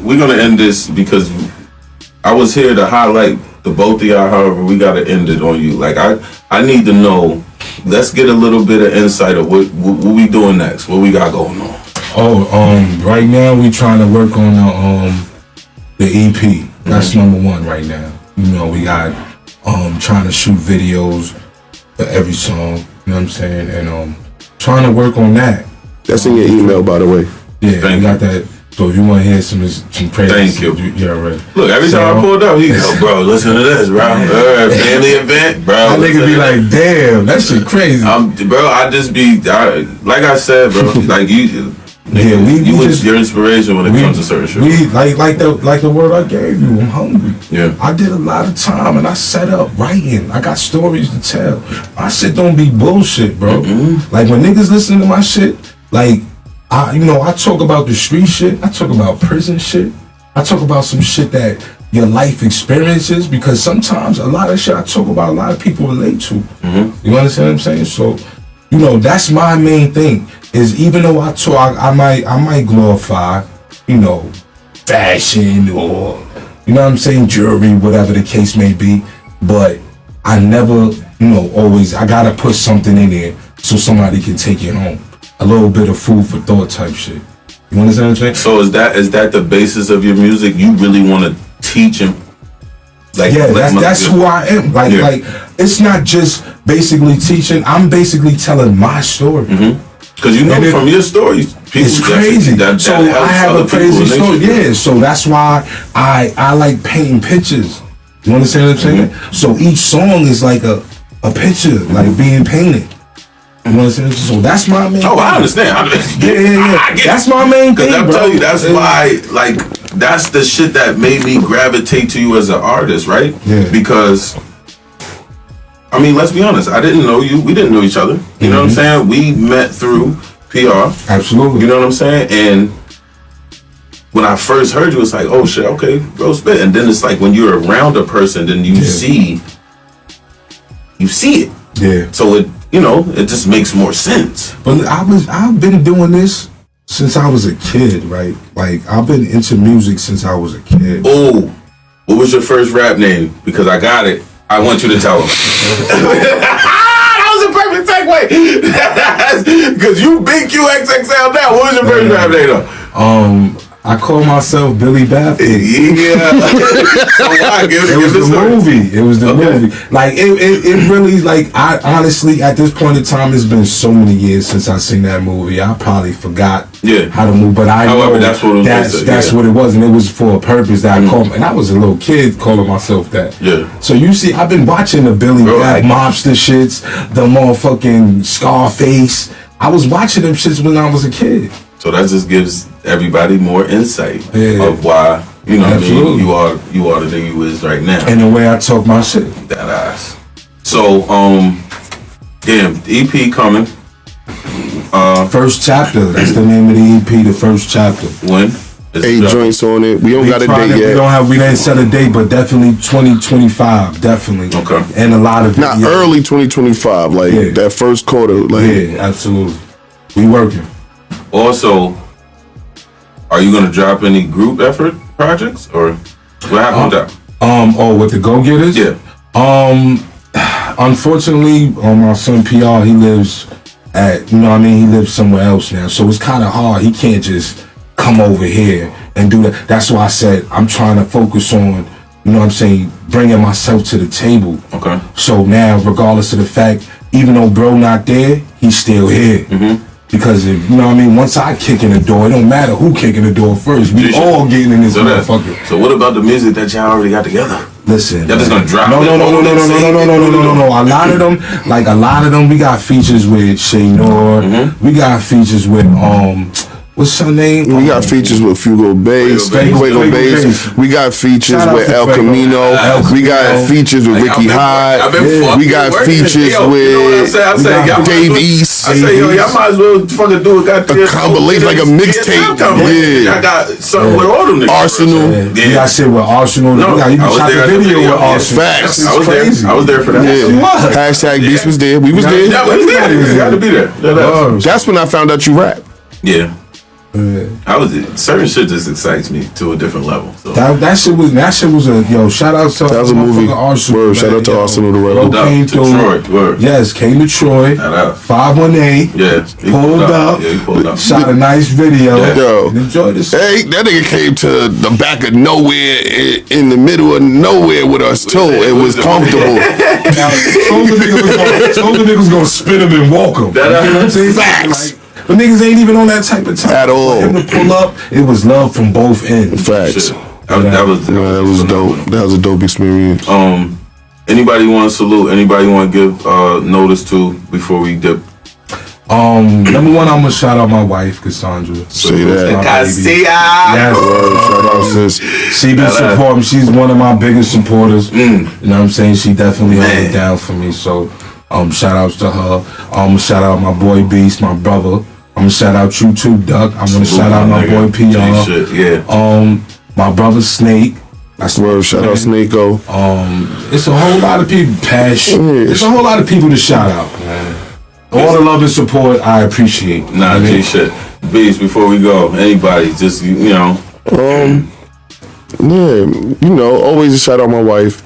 we're gonna end this because I was here to highlight the both of y'all. However, we gotta end it on you. Like I need to know. Let's get a little bit of insight of what we doing next. What we got going on. Right now we trying to work on the EP. That's number one right now. You know, we got trying to shoot videos for every song. You know what I'm saying? And trying to work on that. That's in your email, by the way. Yeah, Thank we got you. that. So if you want to hear some praise, Thank you. You're already. Look, every time I pulled up, he go, bro, listen to this, bro. Family event, bro. That nigga be like, damn, that shit crazy. Bro, I just be, like I said, bro, like you. Yeah, you was your inspiration when it comes to certain shit. We like the word I gave you. I'm hungry. Yeah. I did a lot of time and I set up writing. I got stories to tell. My shit don't be bullshit, bro. Like when niggas listen to my shit, like I talk about the street shit. I talk about prison shit. I talk about some shit that your life experiences, because sometimes a lot of shit I talk about, a lot of people relate to. You understand what I'm saying? So, that's my main thing. Is even though I talk, I might glorify, fashion or, what I'm saying, jewelry, whatever the case may be, but I never, always, I gotta put something in there so somebody can take it home. A little bit of food for thought type shit. You understand what I'm saying? So is that the basis of your music? You really want to teach him? Like, yeah, that's who I am. Like it's not just basically teaching. I'm basically telling my story. Because from your stories, people it's crazy. So I have a crazy story. Yeah, so that's why I like painting pictures. You understand what I'm saying? So each song is like a picture, like being painted. You understand? So that's my main thing. I understand. Yeah. That's my main thing, bro. I'm telling you, that's why, that's the shit that made me gravitate to you as an artist, right? Yeah. Because, let's be honest. I didn't know you. We didn't know each other. You know what I'm saying? We met through PR. Absolutely. You know what I'm saying? And when I first heard you, it's like, oh shit, okay, bro, spit. And then it's like when you're around a person, then you see it. Yeah. So it just makes more sense. But I've been doing this since I was a kid, right? Like I've been into music since I was a kid. Oh, what was your first rap name? Because I got it. I want you to tell them. That was a perfect segue. Because you big QXXL now. What was your first rap name though? I call myself Billy Baffin. Yeah. So why? It was the movie. It was the movie. Like it really, like, I honestly, at this point in time, it's been so many years since I seen that movie. I probably forgot how to move, but I know that's what it was. That's what it was, and it was for a purpose that I called. And I was a little kid calling myself that. Yeah. So you see, I've been watching the Billy Baff mobster shits, the motherfucking Scarface. I was watching them shits when I was a kid. So that just gives everybody more insight of why, you know what I mean, you are the nigga you is right now. And the way I talk my shit. That ass. So, the EP coming. First chapter. That's the name of the EP, the first chapter. When? 8 joints on it. We don't got a date yet. We didn't set a date, but definitely 2025, definitely. Okay. And a lot of not early 2025, that first quarter. Yeah, absolutely. We working. Also, are you gonna drop any group effort projects or what happened with that? With the Go Getters? Yeah. Unfortunately, my son PR, he lives he lives somewhere else now, so it's kind of hard. He can't just come over here and do that. That's why I said I'm trying to focus on, bringing myself to the table. Okay. So now, regardless of the fact, even though bro not there, he's still here. Because once I kick in the door, it don't matter who kicking the door first. We all getting in this motherfucker. So what about the music that y'all already got together? Listen, y'all just gonna drop No. A lot of them, we got features with Shay Noor. We got features with what's her name? We got features with Fuego Bass, Fuego Bass. We got features with El Camino. We got features with Ricky Hyde. We got features with Dave East. I say, y'all might as well fucking do a goddamn compilation, like a mixtape. Yeah, I got something with all them niggas. Arsenal. You got shit with Arsenal. You shot the video with Arsenal. Facts. I was there for that. Yeah. Hashtag Beast was there. We was there. Yeah, we was there. You got to be there. That's when I found out you rap. Yeah. Certain shit just excites me to a different level. So. That shit was a shout out to that was a movie. Arsenal. Word, shout out to Arsenal the Rebel. Came to Troy. Word. Yes, came to Troy. 518. Yeah, pulled up. Yeah, he pulled up. Shot a nice video. Yeah. Yo, enjoyed this. Hey, that nigga came to the back of nowhere, in the middle of nowhere with us too. It was comfortable. Told the niggas gonna spin him and walk him. You know what I'm saying? Facts. But niggas ain't even on that type of time. At all. For him to pull up, it was love from both ends. Facts. That was dope. That was a dope experience. Anybody want to salute? Anybody want to give notice to before we dip? Number one, I'm gonna shout out my wife, Cassandra. Say that. Yes. Shout out, sis. She be supporting. She's one of my biggest supporters. You know what I'm saying? She definitely held it down for me. So, shout outs to her. Shout out my boy Beast, my brother. I'm gonna shout out you too, Duck. I'm gonna shout out my boy PR. My brother Snake. That's where shout out Snake-O. It's a whole lot of people. It's a whole lot of people to shout out, man. All the love and support, I appreciate. Nah, G shit. Beast, before we go, anybody, just, you know. Yeah, you know, always a shout out my wife.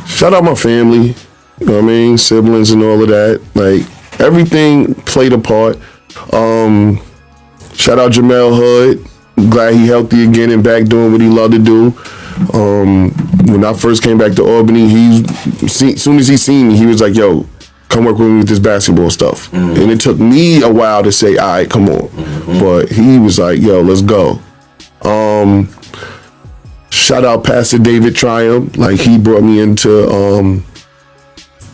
Shout out my family. You know what I mean? Siblings and all of that. Like, everything played a part. Shout out Jamel Hood. Glad he healthy again and back doing what he loved to do. When I first came back to Albany, soon as he seen me, he was like, yo, come work with me with this basketball stuff. And it took me a while to say, all right, come on. But he was like, yo, let's go. Shout out Pastor David Triumph. Like, he brought me into,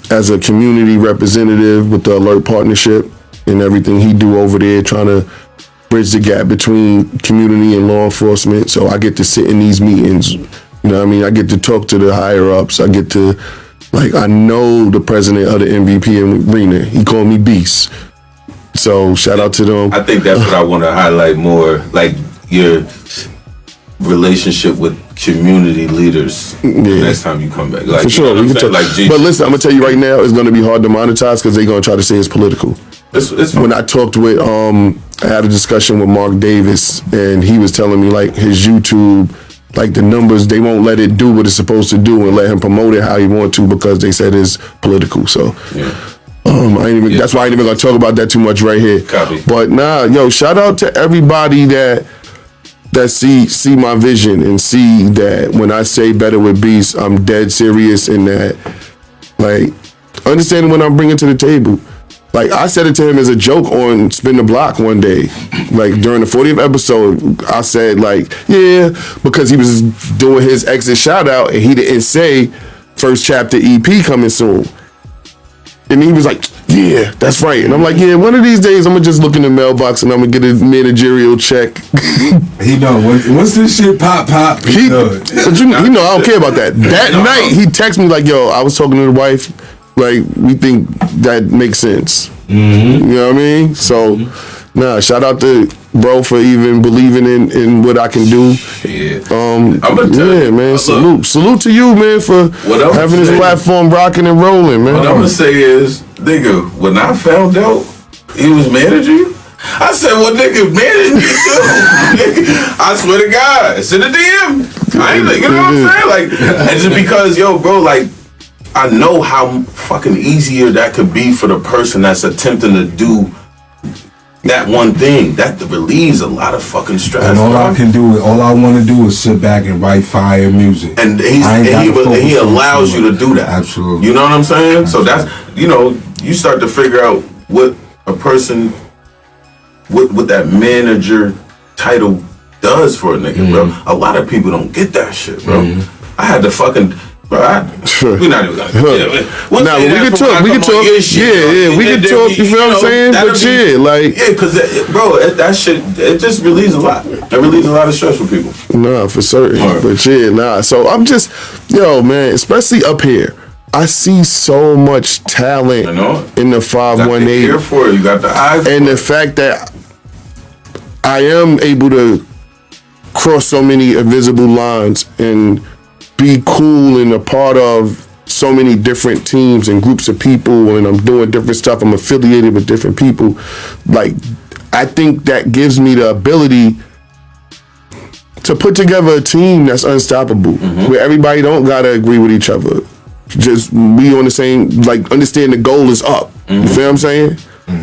as a community representative with the Alert Partnership and everything he do over there, trying to bridge the gap between community and law enforcement. So I get to sit in these meetings. You know what I mean? I get to talk to the higher ups. I get to, like, I know the president of the MVP arena. He called me Beast. So shout out to them. I think that's what I want to highlight more, like your relationship with community leaders next time you come back. Like, for sure. You know we can talk, like, but listen, I'm going to tell you right now, it's going to be hard to monetize because they're going to try to say it's political. It's when I talked with, I had a discussion with Mark Davis, and he was telling me, like, his YouTube, like, the numbers, they won't let it do what it's supposed to do and let him promote it how he want to because they said it's political. So, that's why I ain't even gonna talk about that too much right here. Copy. But nah, yo, shout out to everybody that see my vision and see that when I say Better with Beast, I'm dead serious in that, like, understanding what I'm bringing to the table. Like, I said it to him as a joke on Spin the Block one day. Like, during the 40th episode, I said, like, yeah, because he was doing his exit shout out and he didn't say first chapter EP coming soon. And he was like, yeah, that's right. And I'm like, yeah, one of these days I'm gonna just look in the mailbox and I'm gonna get a managerial check. He know, once this shit pop, he know. But you know, I don't care about that. That night, he texted me like, yo, I was talking to the wife. Like, we think that makes sense. You know what I mean? So, nah, shout out to bro for even believing in what I can do. Man, salute to you, man, for having this platform rocking and rolling, man. What I'm gonna say is, nigga, when I found out he was managing you, I said, well, nigga, manage me too. I swear to God, send a DM. I ain't, you know what I'm saying? Like, and just because, yo, bro, like, I know how fucking easier that could be for the person that's attempting to do that one thing. That relieves a lot of fucking stress. And all I want to do is sit back and write fire music. And he allows you to do that. Absolutely. You know what I'm saying? Absolutely. So that's, you know, you start to figure out what a person, what that manager title does for a nigga, bro. A lot of people don't get that shit, bro. I had to fucking... Bro, we're not even gonna. We can talk. We can talk. We can talk. You feel what I'm saying? But because bro, that shit, it just relieves a lot. It relieves a lot of stress for people. Nah, for certain. But So I'm just, yo, man, especially up here. I see so much talent in the 518. Here for it. You got the eyes. And the fact that I am able to cross so many invisible lines and be cool and a part of so many different teams and groups of people, and I'm doing different stuff. I'm affiliated with different people. Like, I think that gives me the ability to put together a team that's unstoppable, where everybody don't gotta agree with each other. Just be on the same, like, understand the goal is up. You feel what I'm saying?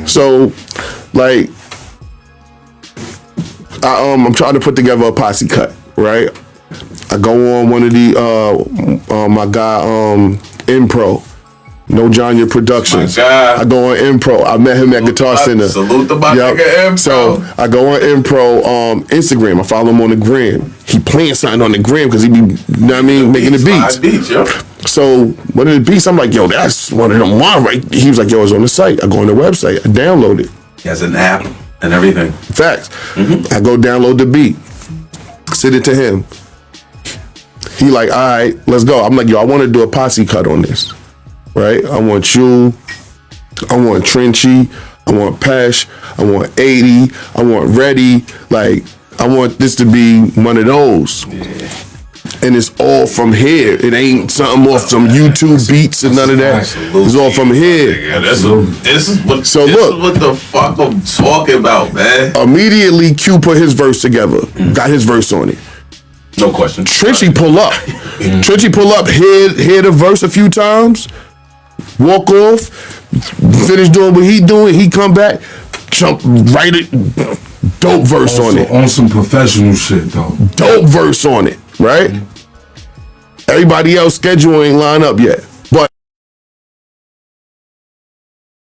So, like, I'm trying to put together a posse cut, right? I go on one of the my guy Impro. No John, your productions. My God. I go on Impro. I met him at Guitar Center. Salute the nigga Impro. So I go on Impro Instagram. I follow him on the gram. He playing something on the gram because he be, you know what I mean, making the beats. Beats, yo. So one of the beats, I'm like, yo, that's one of them one, right? He was like, yo, it's on the site. I go on the website. I download it. He has an app and everything. Facts. I go download the beat. Send it to him. He like, all right, let's go. I'm like, yo, I want to do a posse cut on this. Right? I want you. I want Trenchy. I want Pesh. I want 80. I want Ready. Like, I want this to be one of those. Yeah. And it's all from here. It ain't something off some YouTube beats and none of that. It's all from here. Yeah, this is what the fuck I'm talking about, man. Immediately, Q put his verse together. Got his verse on it. No question. Trenchy pull up. Trenchy pull up, hear the verse a few times, walk off, finish doing what he doing, he come back, jump, write it, dope verse on it. On some professional shit, though. Dope verse on it, right? Everybody else schedule ain't line up yet.